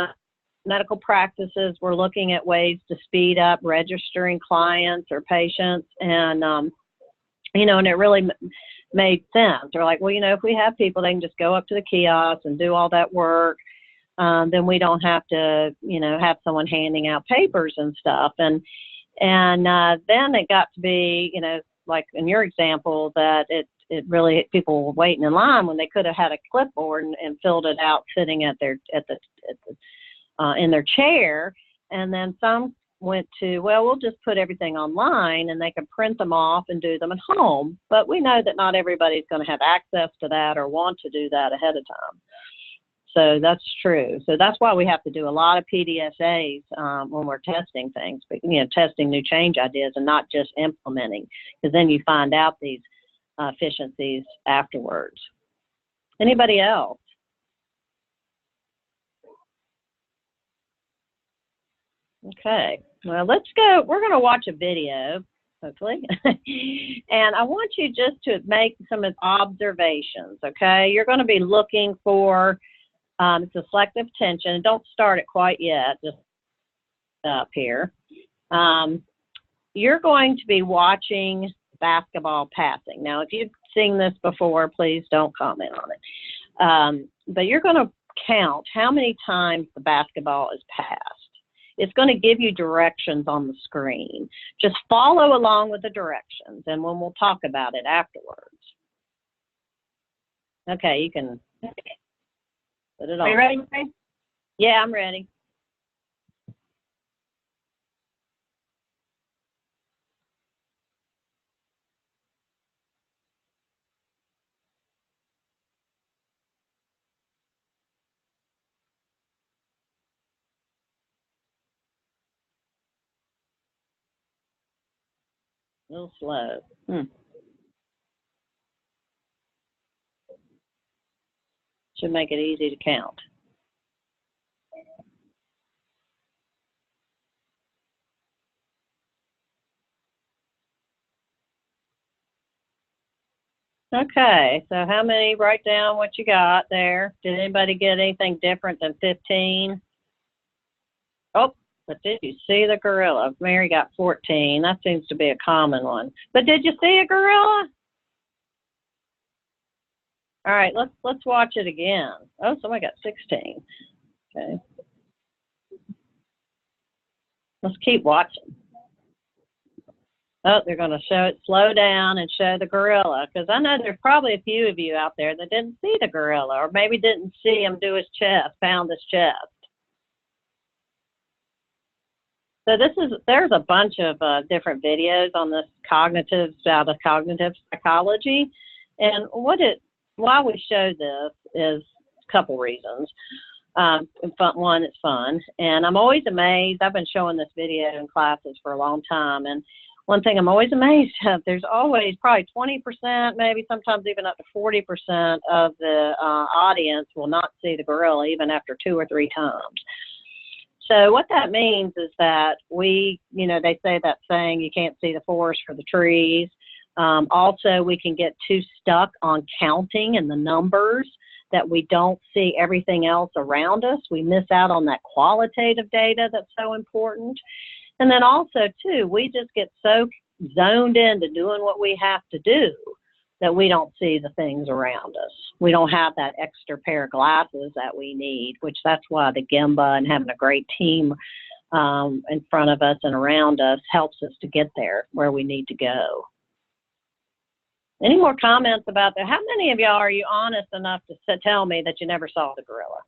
medical practices were looking at ways to speed up registering clients or patients. And, and it really made sense. They're like, well, if we have people, they can just go up to the kiosk and do all that work. Then we don't have to, have someone handing out papers and stuff. And then it got to be, like in your example, that it really, people were waiting in line when they could have had a clipboard and filled it out sitting in their chair. And then some went to, well, we'll just put everything online and they can print them off and do them at home. But we know that not everybody's going to have access to that or want to do that ahead of time. So that's true. So that's why we have to do a lot of PDSAs when we're testing things, but, testing new change ideas and not just implementing, because then you find out these efficiencies afterwards. Anybody else? Okay. Well, let's go. We're going to watch a video, hopefully. And I want you just to make some observations, okay? You're going to be looking for it's a selective attention. Don't start it quite yet, just up here. You're going to be watching basketball passing. Now, if you've seen this before, please don't comment on it. But you're going to count how many times the basketball is passed. It's going to give you directions on the screen. Just follow along with the directions, and we'll talk about it afterwards. Okay, you can put it on. Are you ready, Mary? Yeah, I'm ready. A little slow. Should make it easy to count. Okay, so how many, write down what you got there. Did anybody get anything different than 15? Oh, but did you see the gorilla? Mary got 14. That seems to be a common one. But did you see a gorilla? All right, let's watch it again. Oh, somebody got 16. Okay. Let's keep watching. Oh, they're going to show it, slow down and show the gorilla, because I know there's probably a few of you out there that didn't see the gorilla, or maybe didn't see him do his chest, pound his chest. So there's a bunch of different videos on this cognitive psychology, and why we show this is a couple reasons. One, it's fun, and I'm always amazed. I've been showing this video in classes for a long time, and one thing I'm always amazed at, there's always probably 20%, maybe sometimes even up to 40% of the audience will not see the gorilla even after 2 or 3 times. So what that means is that they say that saying, you can't see the forest for the trees. Also, we can get too stuck on counting and the numbers that we don't see everything else around us. We miss out on that qualitative data that's so important. And then also, too, we just get so zoned into doing what we have to do that we don't see the things around us. We don't have that extra pair of glasses that we need, which that's why the Gemba and having a great team in front of us and around us helps us to get there where we need to go. Any more comments about that? How many of y'all are you honest enough to tell me that you never saw the gorilla?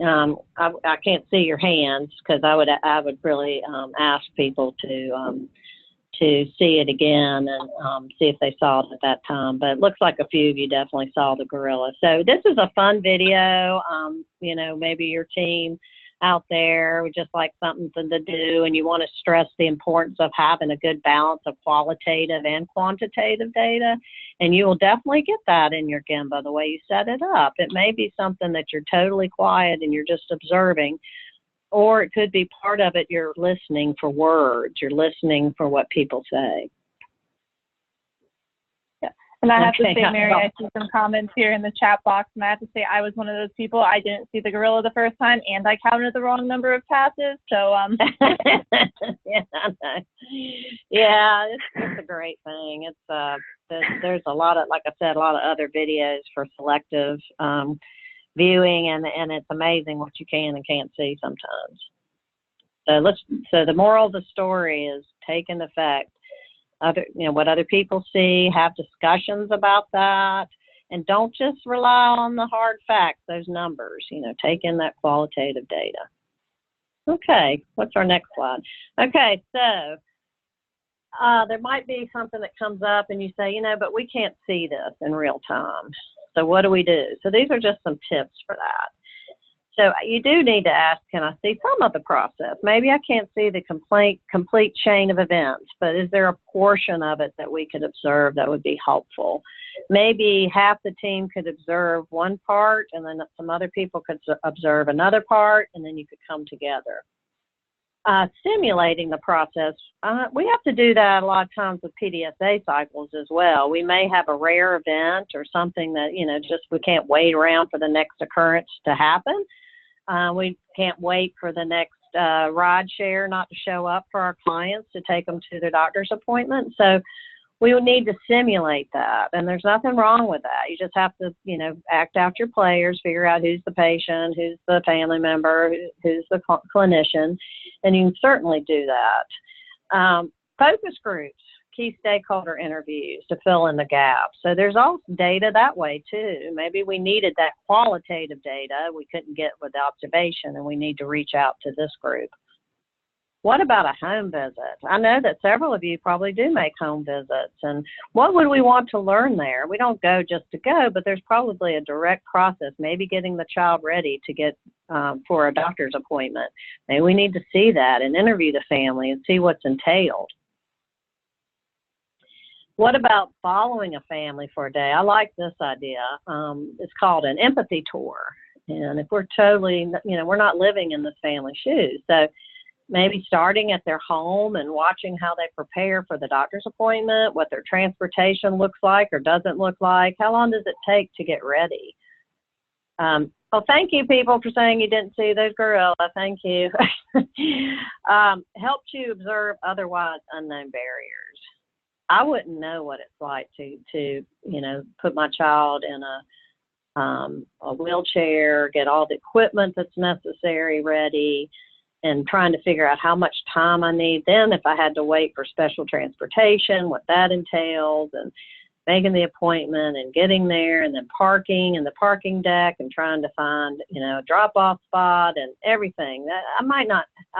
I can't see your hands, because I would really ask people to see it again and see if they saw it at that time. But it looks like a few of you definitely saw the gorilla. So this is a fun video. Maybe your team out there would just like something to do, and you want to stress the importance of having a good balance of qualitative and quantitative data, and you will definitely get that in your Gemba the way you set it up. It may be something that you're totally quiet and you're just observing, or it could be part of it you're listening for words, you're listening for what people say. And I have to say, Mary, I see some comments here in the chat box, and I have to say I was one of those people. I didn't see the gorilla the first time, and I counted the wrong number of passes. So, yeah, it's a great thing. It's there's a lot of, like I said, a lot of other videos for selective viewing, and it's amazing what you can and can't see sometimes. So the moral of the story is take into effect what other people see, have discussions about that, and don't just rely on the hard facts, those numbers. Take in that qualitative data. Okay, what's our next slide? Okay, so there might be something that comes up and you say, but we can't see this in real time. So what do we do? So these are just some tips for that. So you do need to ask, can I see some of the process? Maybe I can't see the complete chain of events, but is there a portion of it that we could observe that would be helpful? Maybe half the team could observe one part, and then some other people could observe another part, and then you could come together. Simulating the process, we have to do that a lot of times with PDSA cycles as well. We may have a rare event or something that, just we can't wait around for the next occurrence to happen. We can't wait for the next ride share not to show up for our clients to take them to their doctor's appointment. So we would need to simulate that, and there's nothing wrong with that. You just have to, you know, act out your players, figure out who's the patient, who's the family member, who's the clinician, and you can certainly do that. Focus groups, key stakeholder interviews to fill in the gaps. So there's also data that way too. Maybe we needed that qualitative data we couldn't get with observation, and we need to reach out to this group. What about a home visit? I know that several of you probably do make home visits, and what would we want to learn there? We don't go just to go, but there's probably a direct process, maybe getting the child ready to get for a doctor's appointment. Maybe we need to see that and interview the family and see what's entailed. What about following a family for a day? I like this idea. It's called an empathy tour. And if we're totally, you know, we're not living in this family's shoes. So maybe starting at their home and watching how they prepare for the doctor's appointment, what their transportation looks like or doesn't look like. How long does it take to get ready? Well, thank you, people, for saying you didn't see those gorillas. Thank you. Helped you observe otherwise unknown barriers. I wouldn't know what it's like to you know, put my child in a wheelchair, get all the equipment that's necessary ready, and trying to figure out how much time I need. Then if I had to wait for special transportation, what that entails, and making the appointment and getting there, and then parking in the parking deck and trying to find, you know, a drop-off spot and everything. I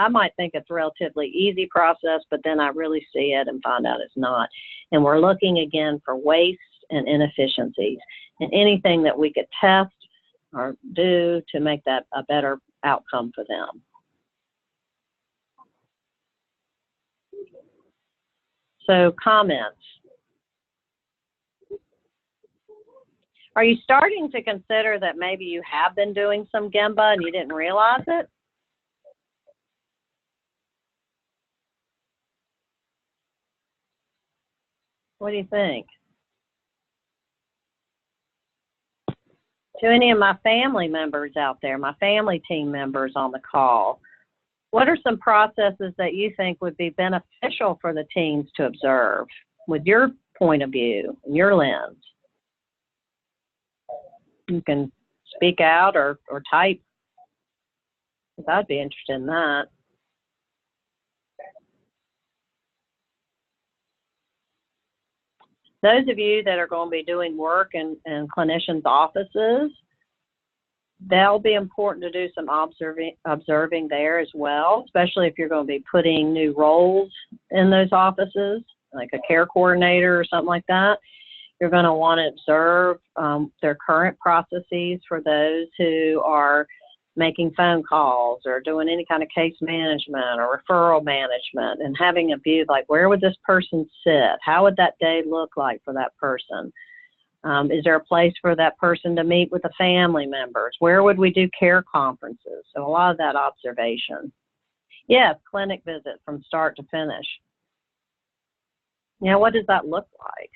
might think it's a relatively easy process, but then I really see it and find out it's not. And we're looking again for waste and inefficiencies and anything that we could test or do to make that a better outcome for them. So comments. Are you starting to consider that maybe you have been doing some Gemba and you didn't realize it? What do you think? To any of my family members out there, my family team members on the call, what are some processes that you think would be beneficial for the teams to observe with your point of view and your lens? You can speak out or type, because I'd be interested in that. Those of you that are going to be doing work in clinicians' offices, that'll be important to do some observing there as well, especially if you're going to be putting new roles in those offices, like a care coordinator or something like that. You're going to want to observe their current processes for those who are making phone calls or doing any kind of case management or referral management, and having a view like, where would this person sit? How would that day look like for that person? Is there a place for that person to meet with the family members? Where would we do care conferences? So a lot of that observation. Yes, clinic visit from start to finish. What does that look like?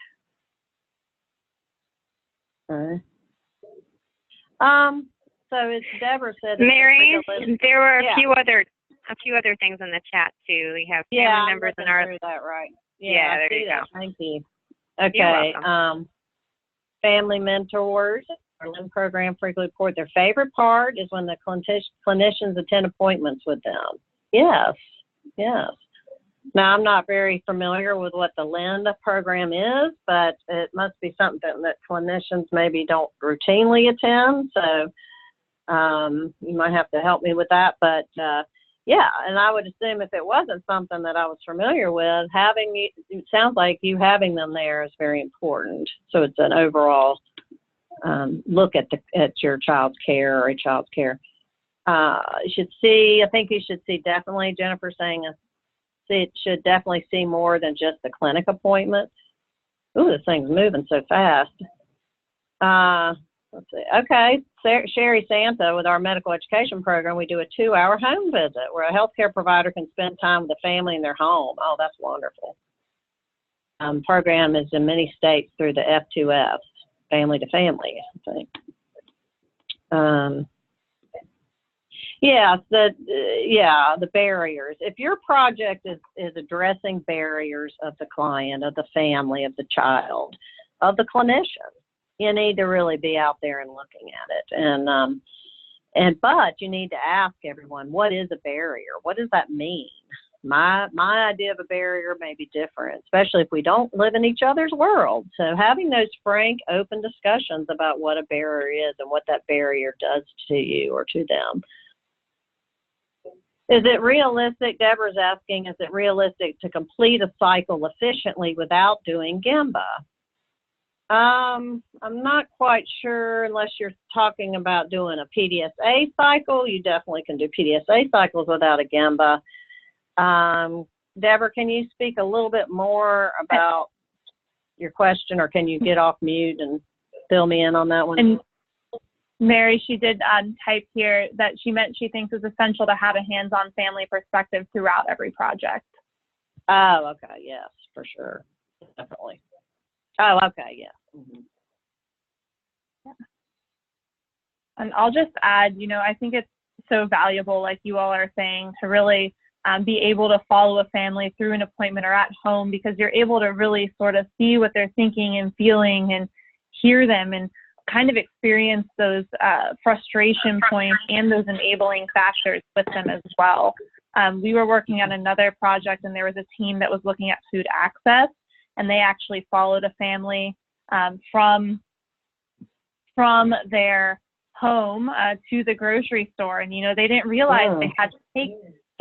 So as Deborah said, Mary, there were a few other things in the chat too. We have family members in our. That right. Yeah, there you go. Thank you. Okay. Family mentors. Our LIM program frequently report their favorite part is when the clinicians attend appointments with them. Yes. Yes. Now, I'm not very familiar with what the LIND program is, but it must be something that clinicians maybe don't routinely attend. So you might have to help me with that. But yeah, and I would assume if it wasn't something that I was familiar with, it sounds like you having them there is very important. So it's an overall look at your child's care or a child's care. I think you should see definitely, Jennifer saying, it should definitely see more than just the clinic appointments. Ooh, this thing's moving so fast. Let's see. Okay, Sherry Santa, with our medical education program, we do a 2-hour home visit where a healthcare provider can spend time with the family in their home. Oh, that's wonderful. Program is in many states through the F2F, family to family, I think. Yes, the barriers. If your project is addressing barriers of the client, of the family, of the child, of the clinician, you need to really be out there and looking at it. But you need to ask everyone, what is a barrier? What does that mean? My idea of a barrier may be different, especially if we don't live in each other's world. So having those frank, open discussions about what a barrier is and what that barrier does to you or to them. Is it realistic, Deborah's asking, is it realistic to complete a cycle efficiently without doing Gemba? I'm not quite sure unless you're talking about doing a PDSA cycle. You definitely can do PDSA cycles without a Gemba. Deborah, can you speak a little bit more about your question, or can you get off mute and fill me in on that one? And Mary, she did type here that she meant she thinks it's essential to have a hands-on family perspective throughout every project. Oh, okay. Yes, for sure. Definitely. Oh, okay. Yeah. Mm-hmm. Yeah. And I'll just add, I think it's so valuable, like you all are saying, to really be able to follow a family through an appointment or at home, because you're able to really sort of see what they're thinking and feeling and hear them and kind of experience those frustration points and those enabling factors with them as well. We were working on another project, and there was a team that was looking at food access, and they actually followed a family from their home to the grocery store. And, they didn't realize they had to take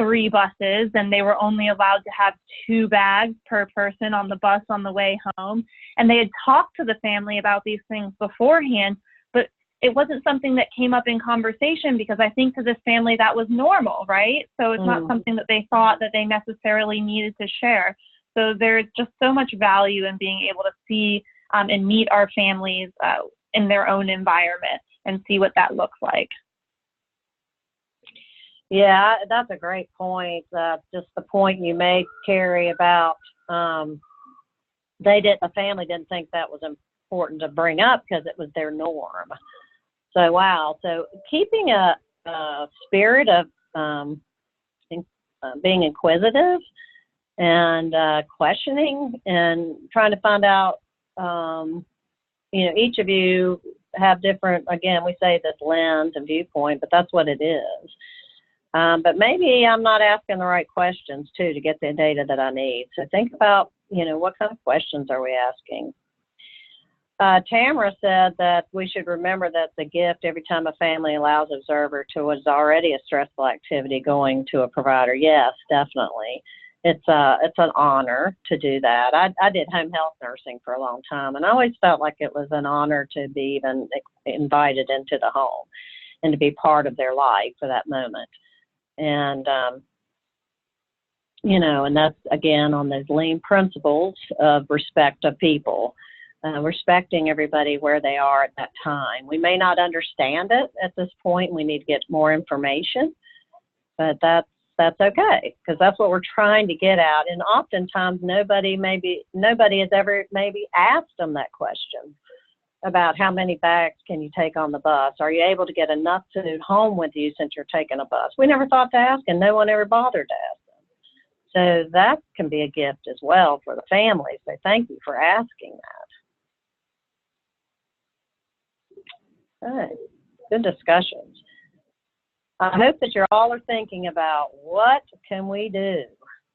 3 buses, and they were only allowed to have 2 bags per person on the bus on the way home. And they had talked to the family about these things beforehand, but it wasn't something that came up in conversation, because I think to this family that was normal, right? So it's not something that they thought that they necessarily needed to share. So there's just so much value in being able to see and meet our families in their own environment and see what that looks like. Yeah, that's a great point. Just the point you made, Carrie, about the family didn't think that was important to bring up because it was their norm. So, wow. So keeping a spirit of being inquisitive and questioning and trying to find out, each of you have different, again, we say this lens and viewpoint, but that's what it is. But maybe I'm not asking the right questions, too, to get the data that I need. So think about, what kind of questions are we asking? Tamara said that we should remember that the gift every time a family allows observer to what is already a stressful activity going to a provider. Yes, definitely. It's an honor to do that. I did home health nursing for a long time, and I always felt like it was an honor to be even invited into the home and to be part of their life for that moment. And, and that's, again, on those lean principles of respect of people, respecting everybody where they are at that time. We may not understand it at this point. We need to get more information, but that's okay, because that's what we're trying to get at. And oftentimes nobody has ever maybe asked them that question about how many bags can you take on the bus? Are you able to get enough food home with you since you're taking a bus? We never thought to ask, and no one ever bothered to ask them. So that can be a gift as well for the family. So thank you for asking that. All right, good discussions. I hope that you all are thinking about what can we do?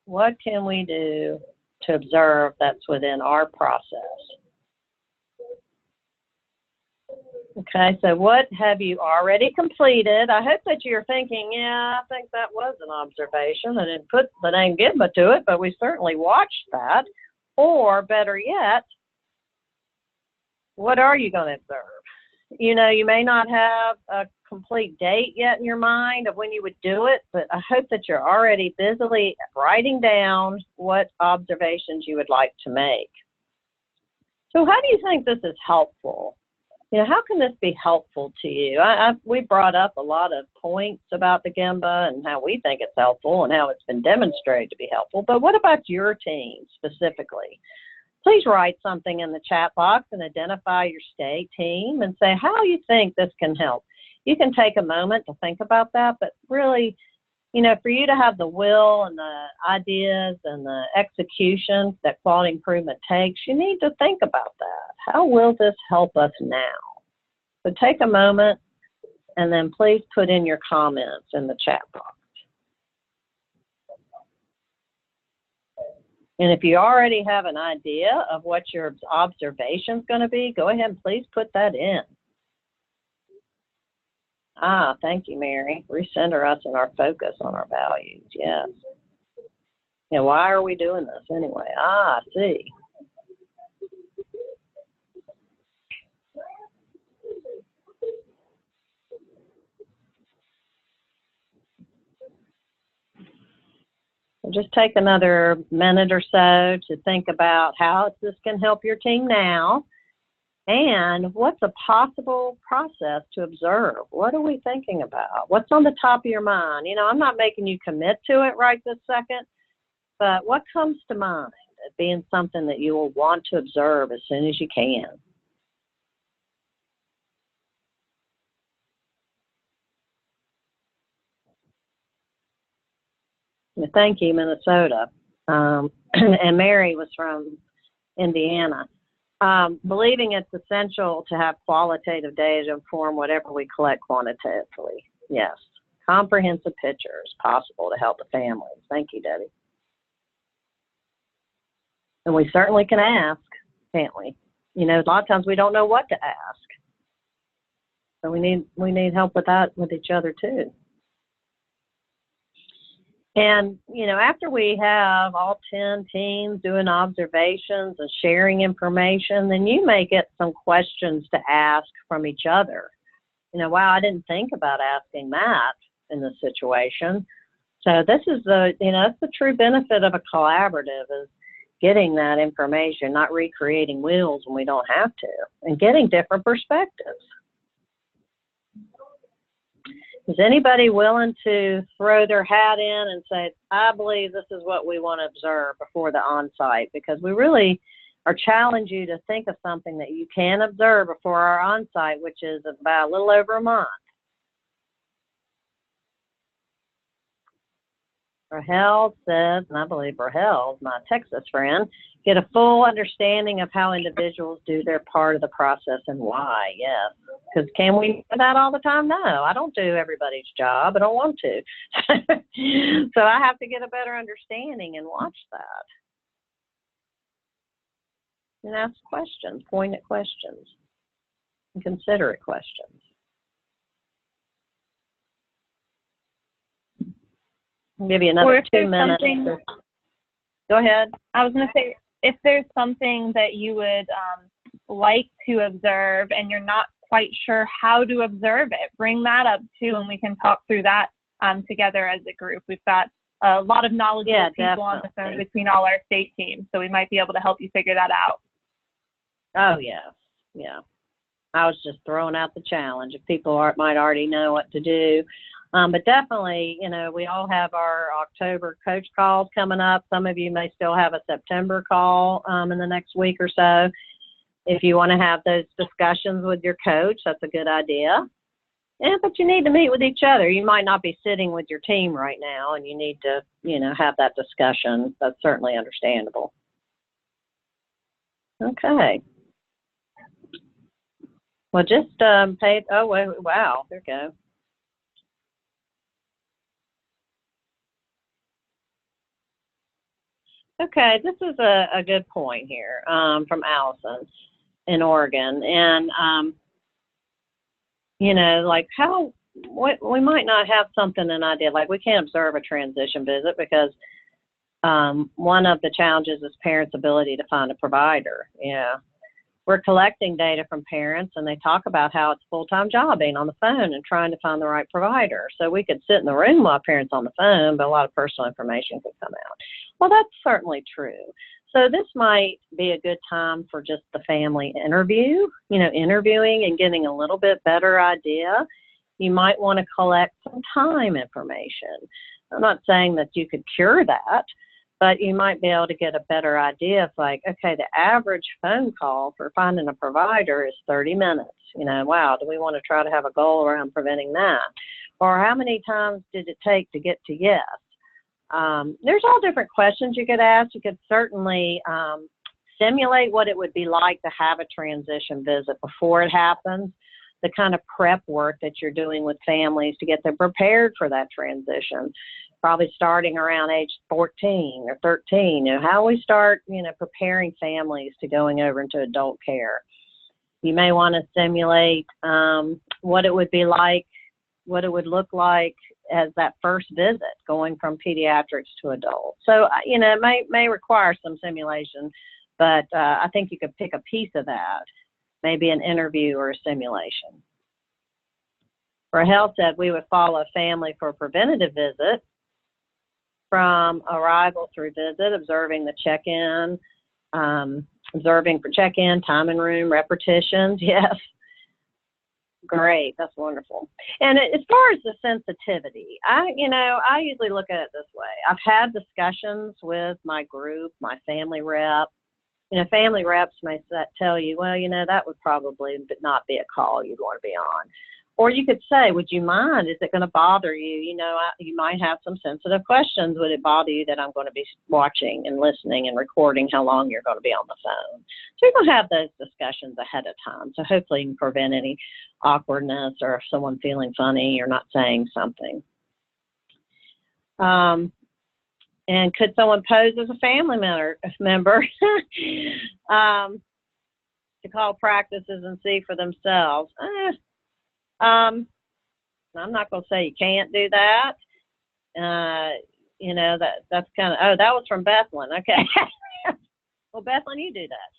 What can we do to observe that's within our process? Okay, so what have you already completed? I hope that you're thinking, yeah, I think that was an observation. I didn't put the name Gemba to it, but we certainly watched that. Or better yet, what are you going to observe? You may not have a complete date yet in your mind of when you would do it, but I hope that you're already busily writing down what observations you would like to make. So how do you think this is helpful? How can this be helpful to you? We brought up a lot of points about the Gemba and how we think it's helpful and how it's been demonstrated to be helpful, but what about your team specifically? Please write something in the chat box and identify your state team and say how you think this can help. you can take a moment to think about that, but really, you know, for you to have the will and the ideas and the execution that quality improvement takes, you need to think about that. How will this help us now? So take a moment and then please put in your comments in the chat box. And if you already have an idea of what your observation is going to be, go ahead and please put that in. Ah, thank you, Mary. Recenter us in our focus on our values. Yes. Yeah, why are we doing this anyway? Ah, I see. Just take another minute or so to think about how this can help your team now, and what's a possible process to observe. What are we thinking about? What's on the top of your mind? You know, I'm not making you commit to it right this second, but what comes to mind as being something that you will want to observe as soon as you can? Thank you, Minnesota. And Mary was from Indiana. Believing it's essential to have qualitative data to inform whatever we collect quantitatively. Yes. Comprehensive picture is possible to help the families. Thank you, Debbie. And we certainly can ask, can't we? You know, a lot of times we don't know what to ask. So we need help with that with each other too. And, you know, after we have all 10 teams doing observations and sharing information, then you may get some questions to ask from each other. You know, wow, I didn't think about asking that in this situation. So this is the, you know, that's the true benefit of a collaborative, is getting that information, not recreating wheels when we don't have to, and getting different perspectives. Is anybody willing to throw their hat in and say, I believe this is what we want to observe before the on-site? Because we really are challenging you to think of something that you can observe before our on-site, which is about a little over a month. Rahel says, and I believe Rahel is my Texas friend, get a full understanding of how individuals do their part of the process and why. Yes. Because can we do that all the time? No, I don't do everybody's job. I don't want to. So I have to get a better understanding and watch that. And ask questions, pointed questions, and considerate questions. I'll give you another 2 minutes. Go ahead. I was going to say, if there's something that you would like to observe and you're not quite sure how to observe it, bring that up too, and we can talk through that together as a group. We've got a lot of knowledgeable people on the phone between all our state teams, so we might be able to help you figure that out. Oh, yeah. Yeah. I was just throwing out the challenge. If people might already know what to do. But definitely, you know, we all have our October coach calls coming up. Some of you may still have a September call in the next week or so. If you want to have those discussions with your coach, that's a good idea. Yeah, but you need to meet with each other. You might not be sitting with your team right now, and you need to, you know, have that discussion. That's certainly understandable. Okay. Well, just pay, oh, wow, there you go. Okay, this is a good point here from Allison in Oregon. And, you know, like we might not have an idea, like we can't observe a transition visit because one of the challenges is parents' ability to find a provider. Yeah. We're collecting data from parents, and they talk about how it's a full-time job being on the phone and trying to find the right provider. So we could sit in the room while parents on the phone, but a lot of personal information could come out. Well, that's certainly true. So this might be a good time for just the family interview, you know, interviewing and getting a little bit better idea. You might want to collect some time information. I'm not saying that you could cure that, but you might be able to get a better idea. It's like, okay, the average phone call for finding a provider is 30 minutes. You know, wow, do we want to try to have a goal around preventing that? Or how many times did it take to get to yes? There's all different questions you could ask. You could certainly simulate what it would be like to have a transition visit before it happens, the kind of prep work that you're doing with families to get them prepared for that transition, probably starting around age 14 or 13. You know, how we start, you know, preparing families to going over into adult care. You may want to simulate what it would be like, what it would look like as that first visit going from pediatrics to adult. So, you know, it may require some simulation, but I think you could pick a piece of that, maybe an interview or a simulation. For health ed, we would follow a family for a preventative visit from arrival through visit, observing the check-in, observing for check-in, time and room, repetitions. Yes. Great. That's wonderful. And as far as the sensitivity, I usually look at it this way. I've had discussions with my group, my family rep. You know, family reps may tell you, well, you know, that would probably not be a call you'd want to be on. Or you could say, would you mind? Is it going to bother you? You know, you might have some sensitive questions. Would it bother you that I'm going to be watching and listening and recording how long you're going to be on the phone? So you're going to have those discussions ahead of time. So hopefully you can prevent any awkwardness or if someone feeling funny or not saying something. And could someone pose as a family member to call practices and see for themselves? I'm not going to say you can't do that. You know, that's kind of, oh, that was from Bethlehem. Okay. Well, Bethlehem, you do that.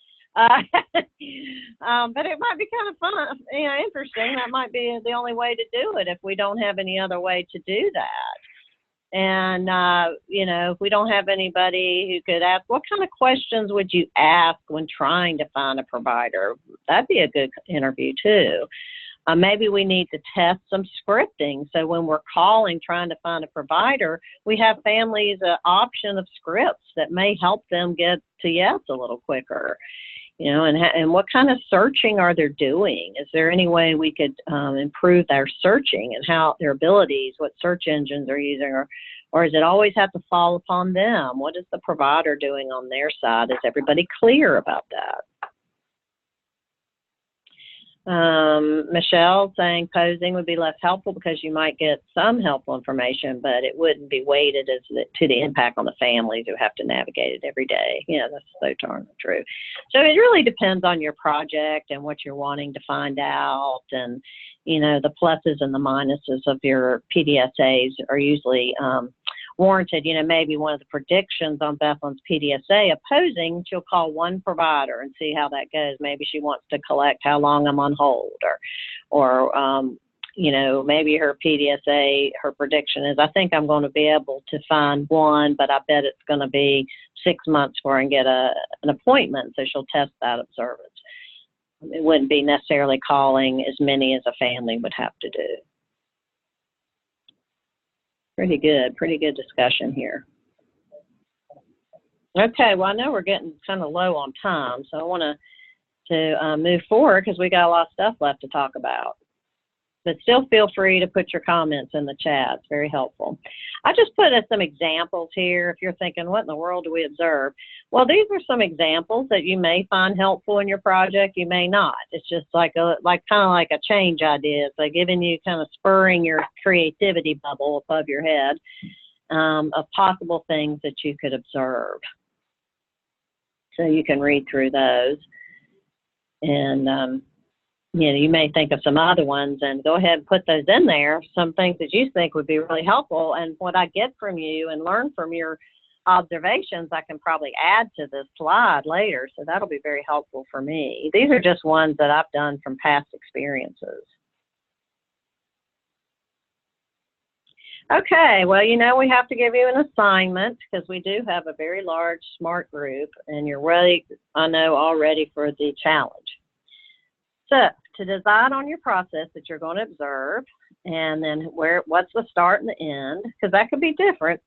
But it might be kind of fun, you know, interesting. That might be the only way to do it if we don't have any other way to do that. And, you know, if we don't have anybody who could ask, what kind of questions would you ask when trying to find a provider? That'd be a good interview, too. Maybe we need to test some scripting. So when we're calling, trying to find a provider, we have families an option of scripts that may help them get to yes a little quicker. You know, and what kind of searching are they doing? Is there any way we could improve their searching and how their abilities, what search engines are using, or does it always have to fall upon them? What is the provider doing on their side? Is everybody clear about that? Michelle saying posing would be less helpful because you might get some helpful information, but it wouldn't be weighted as to the impact on the families who have to navigate it every day. Yeah, that's so darn true. So it really depends on your project and what you're wanting to find out, and you know, the pluses and the minuses of your PDSAs are usually warranted. You know, maybe one of the predictions on Bethlehem's PDSA opposing, she'll call one provider and see how that goes. Maybe she wants to collect how long I'm on hold, or you know, maybe her PDSA, her prediction is, I think I'm going to be able to find one, but I bet it's going to be 6 months before I can get an appointment. So she'll test that observance. It wouldn't be necessarily calling as many as a family would have to do. Pretty good discussion here. Okay, well, I know we're getting kind of low on time, so I want to move forward because we got a lot of stuff left to talk about. But still feel free to put your comments in the chat. It's very helpful. I just put some examples here if you're thinking, what in the world do we observe? Well, these are some examples that you may find helpful in your project. You may not. It's just kind of like a change idea. It's like giving you kind of spurring your creativity bubble above your head of possible things that you could observe. So you can read through those. And, you know, you may think of some other ones and go ahead and put those in there, some things that you think would be really helpful. And what I get from you and learn from your observations, I can probably add to this slide later. So that'll be very helpful for me. These are just ones that I've done from past experiences. Okay, well, you know, we have to give you an assignment because we do have a very large, smart group, and you're ready, I know, all ready for the challenge. So, to decide on your process that you're going to observe, and then what's the start and the end, because that could be different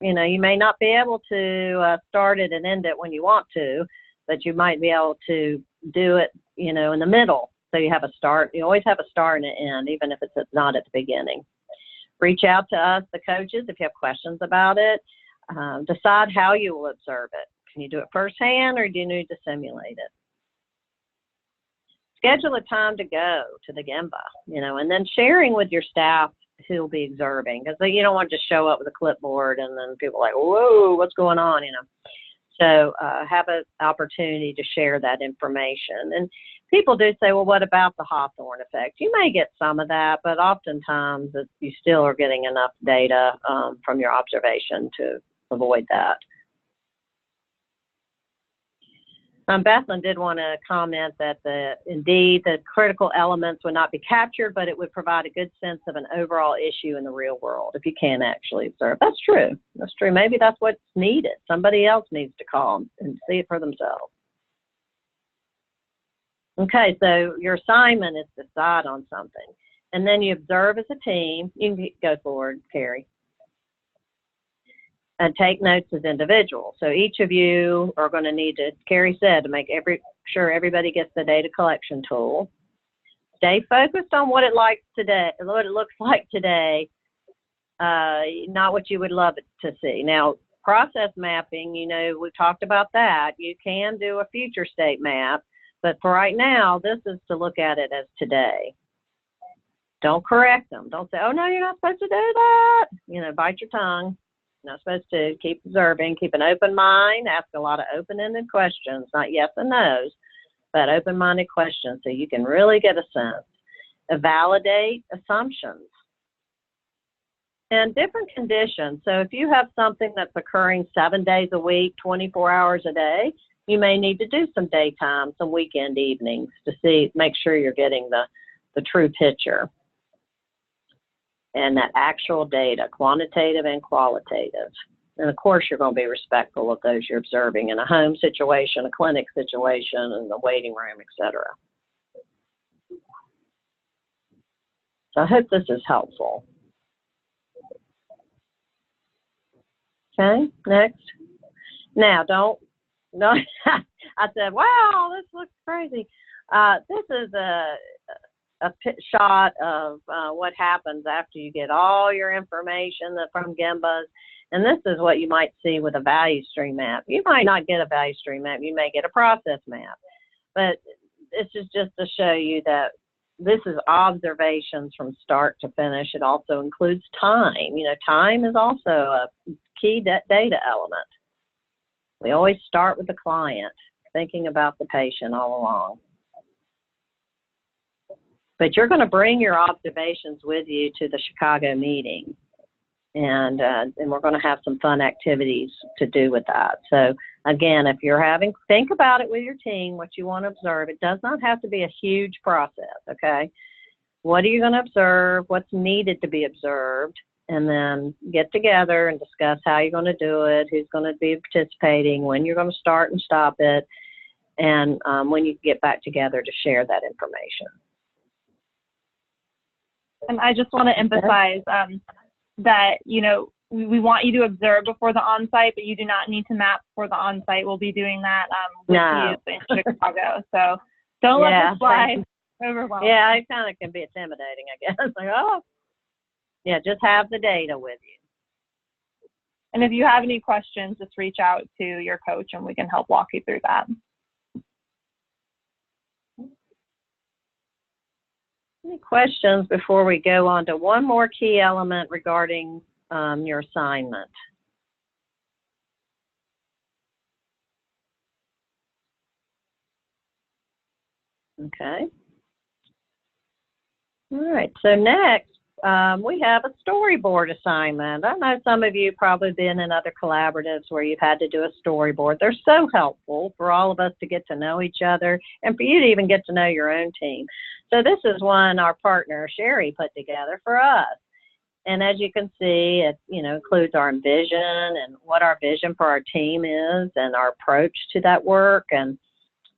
You know, you may not be able to start it and end it when you want to, but you might be able to do it, you know, in the middle. So you have a start. You always have a start and an end, even if it's not at the beginning. Reach out to us, the coaches, if you have questions about it. Decide how you will observe it. Can you do it firsthand, or do you need to simulate it? Schedule a time to go to the Gemba, you know, and then sharing with your staff who will be observing, because you don't want to just show up with a clipboard and then people are like, whoa, what's going on, you know. So have an opportunity to share that information. And people do say, well, what about the Hawthorne effect? You may get some of that, but oftentimes you still are getting enough data from your observation to avoid that. Bethlen did want to comment that indeed the critical elements would not be captured, but it would provide a good sense of an overall issue in the real world if you can actually observe. That's true. That's true. Maybe that's what's needed. Somebody else needs to call and see it for themselves. Okay, so your assignment is to decide on something, and then you observe as a team. You can go forward, Carrie. And take notes as individuals. So each of you are going to need to, Carrie said, to make sure everybody gets the data collection tool. Stay focused on what it likes today, what it looks like today, not what you would love it to see. Now, process mapping, you know, we talked about that. You can do a future state map, but for right now, this is to look at it as today. Don't correct them. Don't say, oh, no, you're not supposed to do that. You know, bite your tongue. You're not supposed to. Keep observing, keep an open mind, ask a lot of open-ended questions, not yes and no's, but open-minded questions so you can really get a sense. Validate assumptions and different conditions. So if you have something that's occurring 7 days a week, 24 hours a day, you may need to do some daytime, some weekend evenings to make sure you're getting the true picture. And that actual data, quantitative and qualitative. And of course, you're going to be respectful of those you're observing in a home situation, a clinic situation, in the waiting room, etc. So I hope this is helpful. Okay, next. Now, no, I said, wow, this looks crazy. This is a shot of what happens after you get all your information from Gembas. And this is what you might see with a value stream map. You might not get a value stream map. You may get a process map. But this is just to show you that this is observations from start to finish. It also includes time. You know, time is also a key data element. We always start with the client, thinking about the patient all along. But you're going to bring your observations with you to the Chicago meeting, and we're going to have some fun activities to do with that. So again, if you're think about it with your team, what you want to observe. It does not have to be a huge process, okay? What are you going to observe? What's needed to be observed? And then get together and discuss how you're going to do it, who's going to be participating, when you're going to start and stop it, and when you get back together to share that information. And I just want to emphasize that, you know, we want you to observe before the on-site, but you do not need to map for the on-site. We'll be doing that with you in Chicago. So don't let this slide overwhelm. Yeah, it kind of can be intimidating, I guess. Like, oh, yeah, just have the data with you. And if you have any questions, just reach out to your coach and we can help walk you through that. Any questions before we go on to one more key element regarding your assignment? Okay. All right, so next we have a storyboard assignment. I know some of you probably been in other collaboratives where you've had to do a storyboard. They're so helpful for all of us to get to know each other and for you to even get to know your own team. So this is one our partner Sherry put together for us. And as you can see, it includes our vision and what our vision for our team is and our approach to that work and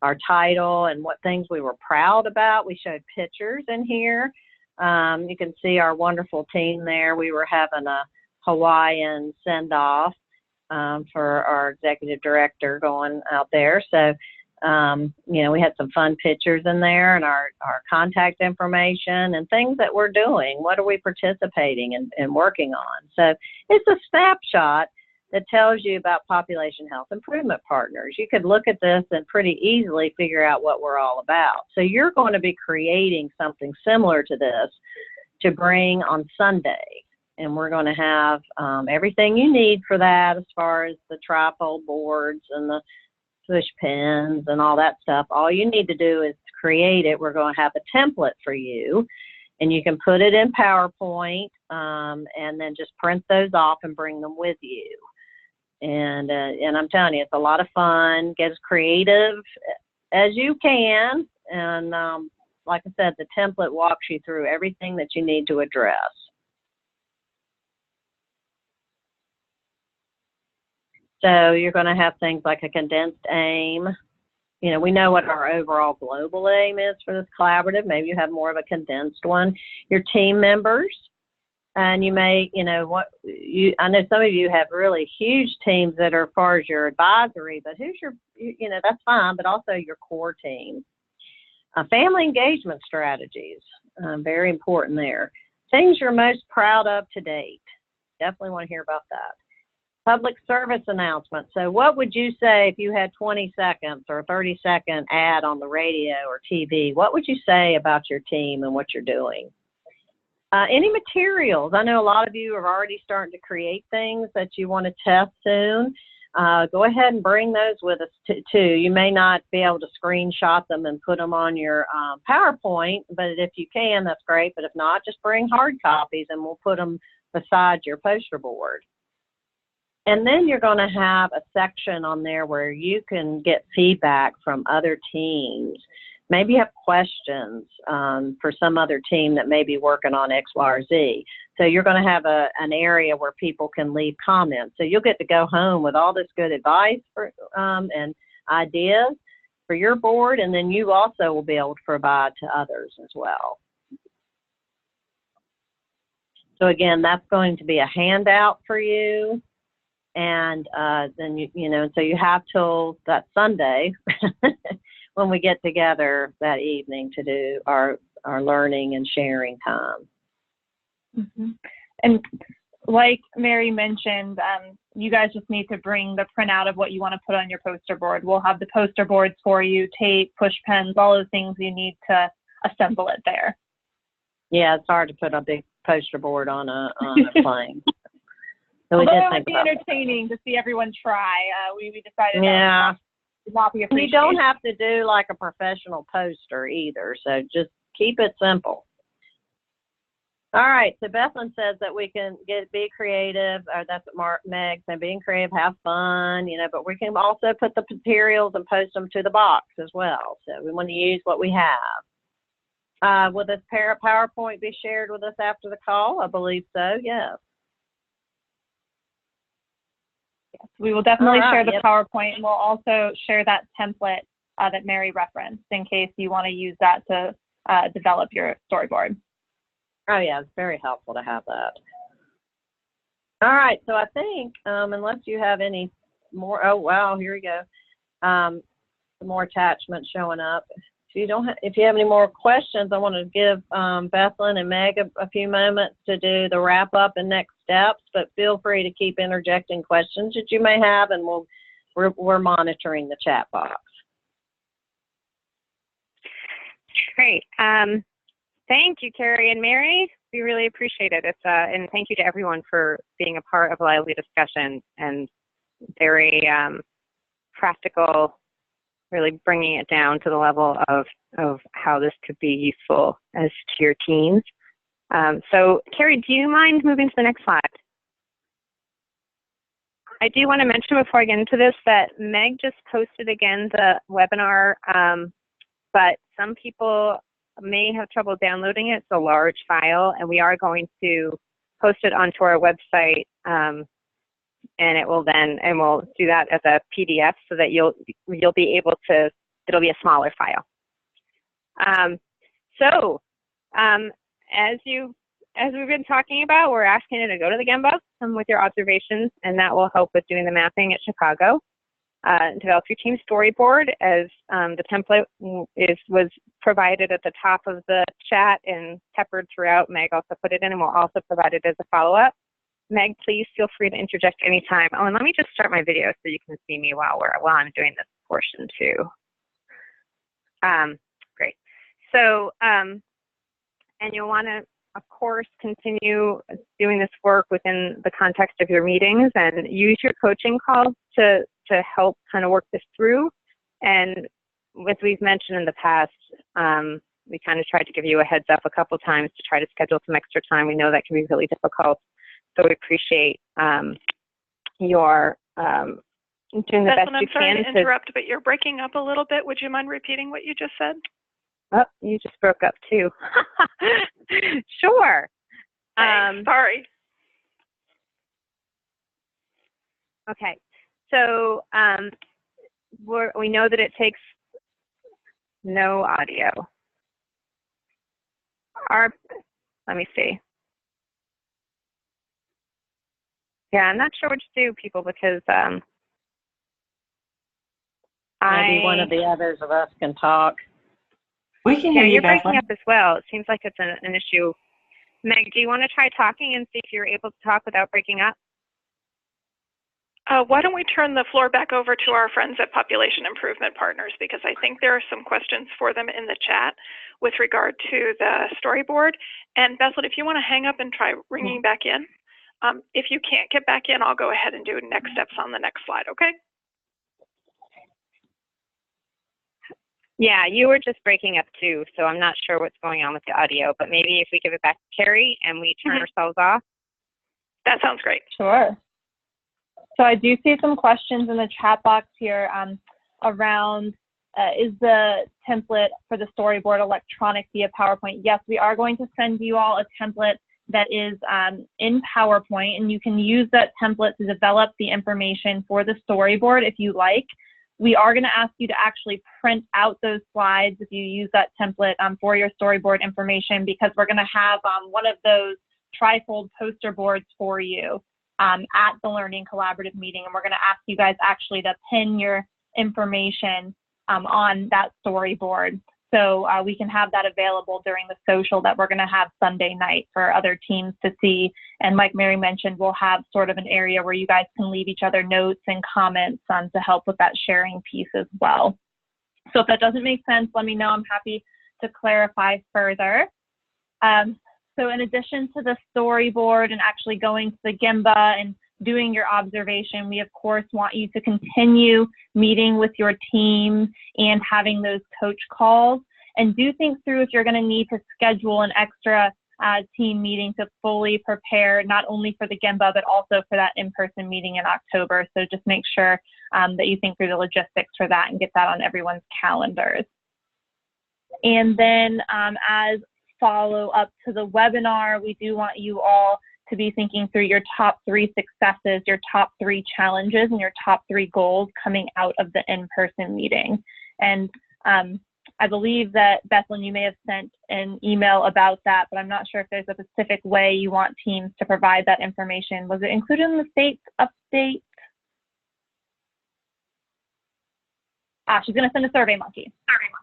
our title and what things we were proud about. We showed pictures in here. You can see our wonderful team there. We were having a Hawaiian send-off for our executive director going out there. So, we had some fun pictures in there and our contact information and things that we're doing. What are we participating and working on? So it's a snapshot that tells you about Population Health Improvement Partners. You could look at this and pretty easily figure out what we're all about. So you're going to be creating something similar to this to bring on Sunday. And we're going to have everything you need for that as far as the trifold boards and the push pins and all that stuff. All you need to do is create it. We're going to have a template for you, and you can put it in PowerPoint and then just print those off and bring them with you. And I'm telling you, it's a lot of fun. Get as creative as you can. And like I said, the template walks you through everything that you need to address. So you're going to have things like a condensed aim. We know what our overall global aim is for this collaborative. Maybe you have more of a condensed one. Your team members, and you may, I know some of you have really huge teams that are as far as your advisory, but who's your, that's fine, but also your core team. Family engagement strategies, very important there. Things you're most proud of to date. Definitely want to hear about that. Public service announcement. So what would you say if you had 20 seconds or a 30-second ad on the radio or TV? What would you say about your team and what you're doing? Any materials? I know a lot of you are already starting to create things that you want to test soon. Go ahead and bring those with us too. You may not be able to screenshot them and put them on your PowerPoint, but if you can, that's great. But if not, just bring hard copies and we'll put them beside your poster board. And then you're going to have a section on there where you can get feedback from other teams. Maybe you have questions for some other team that may be working on X, Y, or Z. So you're going to have an area where people can leave comments. So you'll get to go home with all this good advice and ideas for your board, and then you also will be able to provide to others as well. So again, that's going to be a handout for you. And then, so you have till that Sunday when we get together that evening to do our learning and sharing time. Mm-hmm. And like Mary mentioned, you guys just need to bring the printout of what you want to put on your poster board. We'll have the poster boards for you, tape, push pens, all the things you need to assemble it there. Yeah, it's hard to put a big poster board on a plane. So although it would be entertaining to see everyone try, we decided that would not be appreciated. You don't have to do like a professional poster either, so just keep it simple. All right, so Bethlyn says that we can be creative, or that's what Meg said, being creative, have fun, but we can also put the materials and post them to the box as well. So we want to use what we have. Will this PowerPoint be shared with us after the call? I believe so, yes. Yes, we will definitely share the PowerPoint, and we'll also share that template that Mary referenced in case you want to use that to develop your storyboard. Oh, yeah, it's very helpful to have that. All right, so I think, unless you have any more, oh, wow, here we go. Some more attachments showing up. If you have any more questions, I want to give Bethlyn and Meg a few moments to do the wrap up and next steps, but feel free to keep interjecting questions that you may have, and we're monitoring the chat box. Great. Thank you, Carrie and Mary. We really appreciate it. And thank you to everyone for being a part of a lively discussion and very practical, really bringing it down to the level of how this could be useful as to your teams. So Carrie, do you mind moving to the next slide? I do want to mention before I get into this that Meg just posted again the webinar, but some people may have trouble downloading it. It's a large file, and we are going to post it onto our website, and we'll do that as a PDF so that you'll be able to, it'll be a smaller file. As you as we've been talking about, we're asking you to go to the Gemba with your observations, and that will help with doing the mapping at Chicago. Develop your team storyboard, as the template was provided at the top of the chat and peppered throughout. Meg also put it in, and we'll also provide it as a follow-up. Meg, please feel free to interject anytime. Oh, and let me just start my video so you can see me while I'm doing this portion too. Great. So, and you'll want to, of course, continue doing this work within the context of your meetings and use your coaching calls to help kind of work this through. And as we've mentioned in the past, we kind of tried to give you a heads up a couple times to try to schedule some extra time. We know that can be really difficult. So we appreciate your doing the best you can. I'm sorry to interrupt, but you're breaking up a little bit. Would you mind repeating what you just said? Oh, you just broke up too. Sure. Sorry. Okay. So we know that it takes no audio. Let me see. Yeah, I'm not sure what to do, people, because maybe one of the others of us can talk. We can hear you, you're breaking Bethany. up as well. It seems like it's an issue. Meg, do you want to try talking and see if you're able to talk without breaking up? Why don't we turn the floor back over to our friends at Population Improvement Partners, because I think there are some questions for them in the chat with regard to the storyboard. And Bethany, if you want to hang up and try ringing back in. If you can't get back in, I'll go ahead and do next steps on the next slide, okay? Yeah, you were just breaking up too, so I'm not sure what's going on with the audio, but maybe if we give it back to Carrie and we turn ourselves off. That sounds great. Sure. So I do see some questions in the chat box here around, is the template for the storyboard electronic via PowerPoint? Yes, we are going to send you all a template that is in PowerPoint, and you can use that template to develop the information for the storyboard if you like. We are going to ask you to actually print out those slides if you use that template for your storyboard information, because we're going to have one of those trifold poster boards for you at the Learning Collaborative meeting, and we're going to ask you guys actually to pin your information on that storyboard. So we can have that available during the social that we're going to have Sunday night for other teams to see. And like Mary mentioned, we'll have sort of an area where you guys can leave each other notes and comments to help with that sharing piece as well. So if that doesn't make sense, let me know. I'm happy to clarify further. So in addition to the storyboard and actually going to the Gemba and doing your observation, we of course want you to continue meeting with your team and having those coach calls, and do think through if you're going to need to schedule an extra team meeting to fully prepare not only for the Gemba but also for that in-person meeting in October. So just make sure that you think through the logistics for that and get that on everyone's calendars. And then as follow up to the webinar, we do want you all to be thinking through your top 3 successes, your top 3 challenges, and your top 3 goals coming out of the in-person meeting. And I believe that, Bethany, you may have sent an email about that, but I'm not sure if there's a specific way you want teams to provide that information. Was it included in the state's update? She's going to send a SurveyMonkey.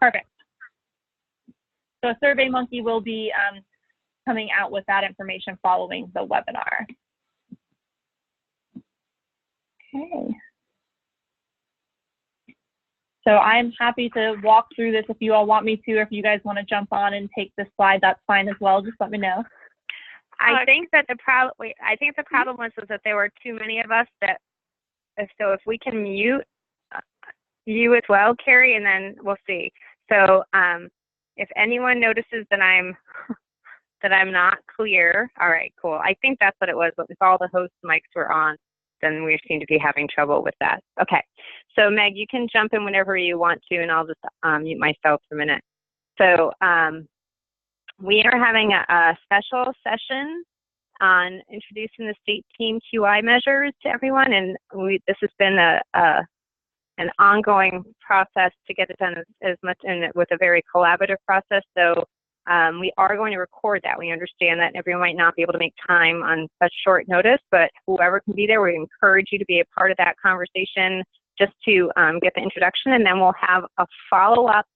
Perfect. So a SurveyMonkey will be coming out with that information following the webinar. Okay. So I'm happy to walk through this if you all want me to, or if you guys want to jump on and take this slide, that's fine as well. Just let me know. I think that the problem was that there were too many of us that, so if we can mute you as well, Carrie, and then we'll see. So if anyone notices that I'm not clear, all right, cool. I think that's what it was, but if all the host mics were on, then we seem to be having trouble with that. Okay, so Meg, you can jump in whenever you want to, and I'll just mute myself for a minute. So we are having a special session on introducing the state team QI measures to everyone, and this has been an ongoing process to get it done as much, and with a very collaborative process. So We are going to record that. We understand that everyone might not be able to make time on such short notice, but whoever can be there, we encourage you to be a part of that conversation just to get the introduction, and then we'll have a follow-up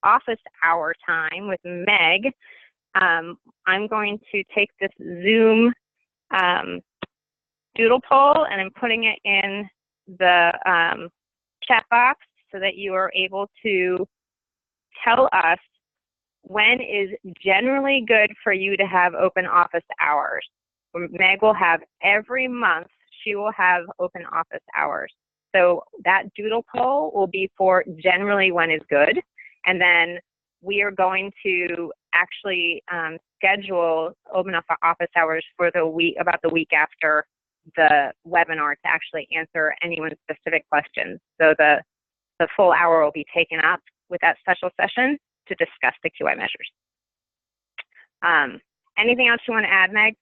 office hour time with Meg. I'm going to take this Zoom doodle poll and I'm putting it in the chat box so that you are able to tell us when is generally good for you to have open office hours. Meg will have every month, she will have open office hours. So that doodle poll will be for generally when is good. And then we are going to actually schedule open office hours for the week, about the week after the webinar, to actually answer anyone's specific questions. So the full hour will be taken up with that special session to discuss the QI measures. Anything else you want to add, Meg?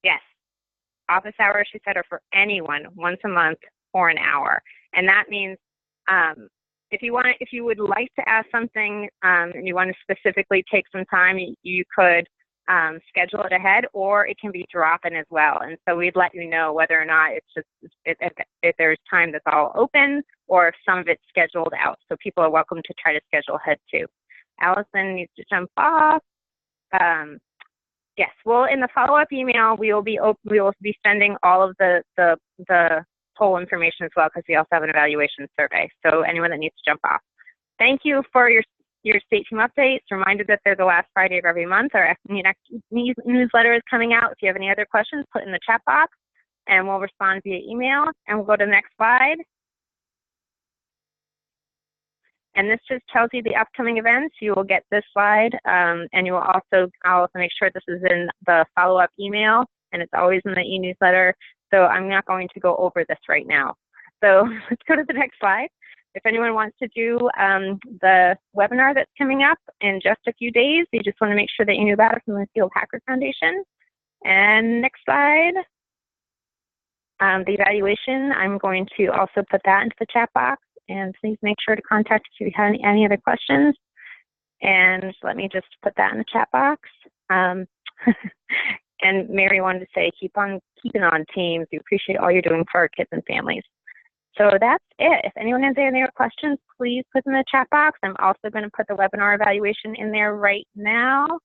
Yes. Office hours, she said, are for anyone once a month for an hour. And that means if you would like to ask something and you want to specifically take some time, you could schedule it ahead, or it can be drop-in as well. And so we'd let you know whether or not it's just if there's time that's all open, or if some of it's scheduled out. So people are welcome to try to schedule ahead too. Allison needs to jump off. Yes, well, in the follow-up email, we will be sending all of the poll information as well, because we also have an evaluation survey. So anyone that needs to jump off. Thank you for your state team updates. Reminded that they're the last Friday of every month. Our next newsletter is coming out. If you have any other questions, put in the chat box and we'll respond via email. And we'll go to the next slide. And this just tells you the upcoming events. You will get this slide, and I'll also make sure this is in the follow-up email, and it's always in the e-newsletter. So I'm not going to go over this right now. So let's go to the next slide. If anyone wants to do the webinar that's coming up in just a few days, you just want to make sure that you knew about it from the Field Hacker Foundation. And next slide. The evaluation, I'm going to also put that into the chat box. And please make sure to contact us if you have any other questions. And let me just put that in the chat box. And Mary wanted to say, keep on keeping on, teams. We appreciate all you're doing for our kids and families. So that's it. If anyone has any other questions, please put them in the chat box. I'm also going to put the webinar evaluation in there right now.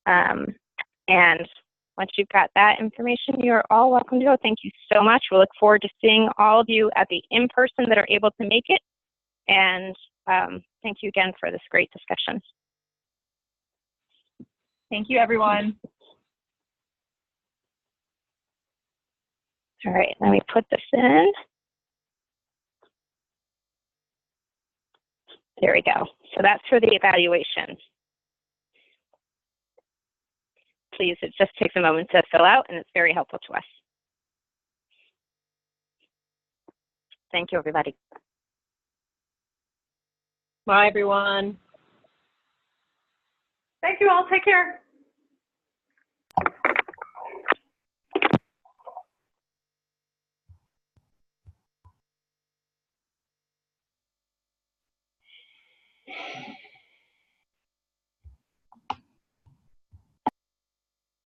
And once you've got that information, you're all welcome to go. Thank you so much. We look forward to seeing all of you at the in-person that are able to make it. And thank you again for this great discussion. Thank you, everyone. All right, let me put this in. There we go. So that's for the evaluation. Please, it just takes a moment to fill out, and it's very helpful to us. Thank you, everybody. Bye, everyone. Thank you all. Take care.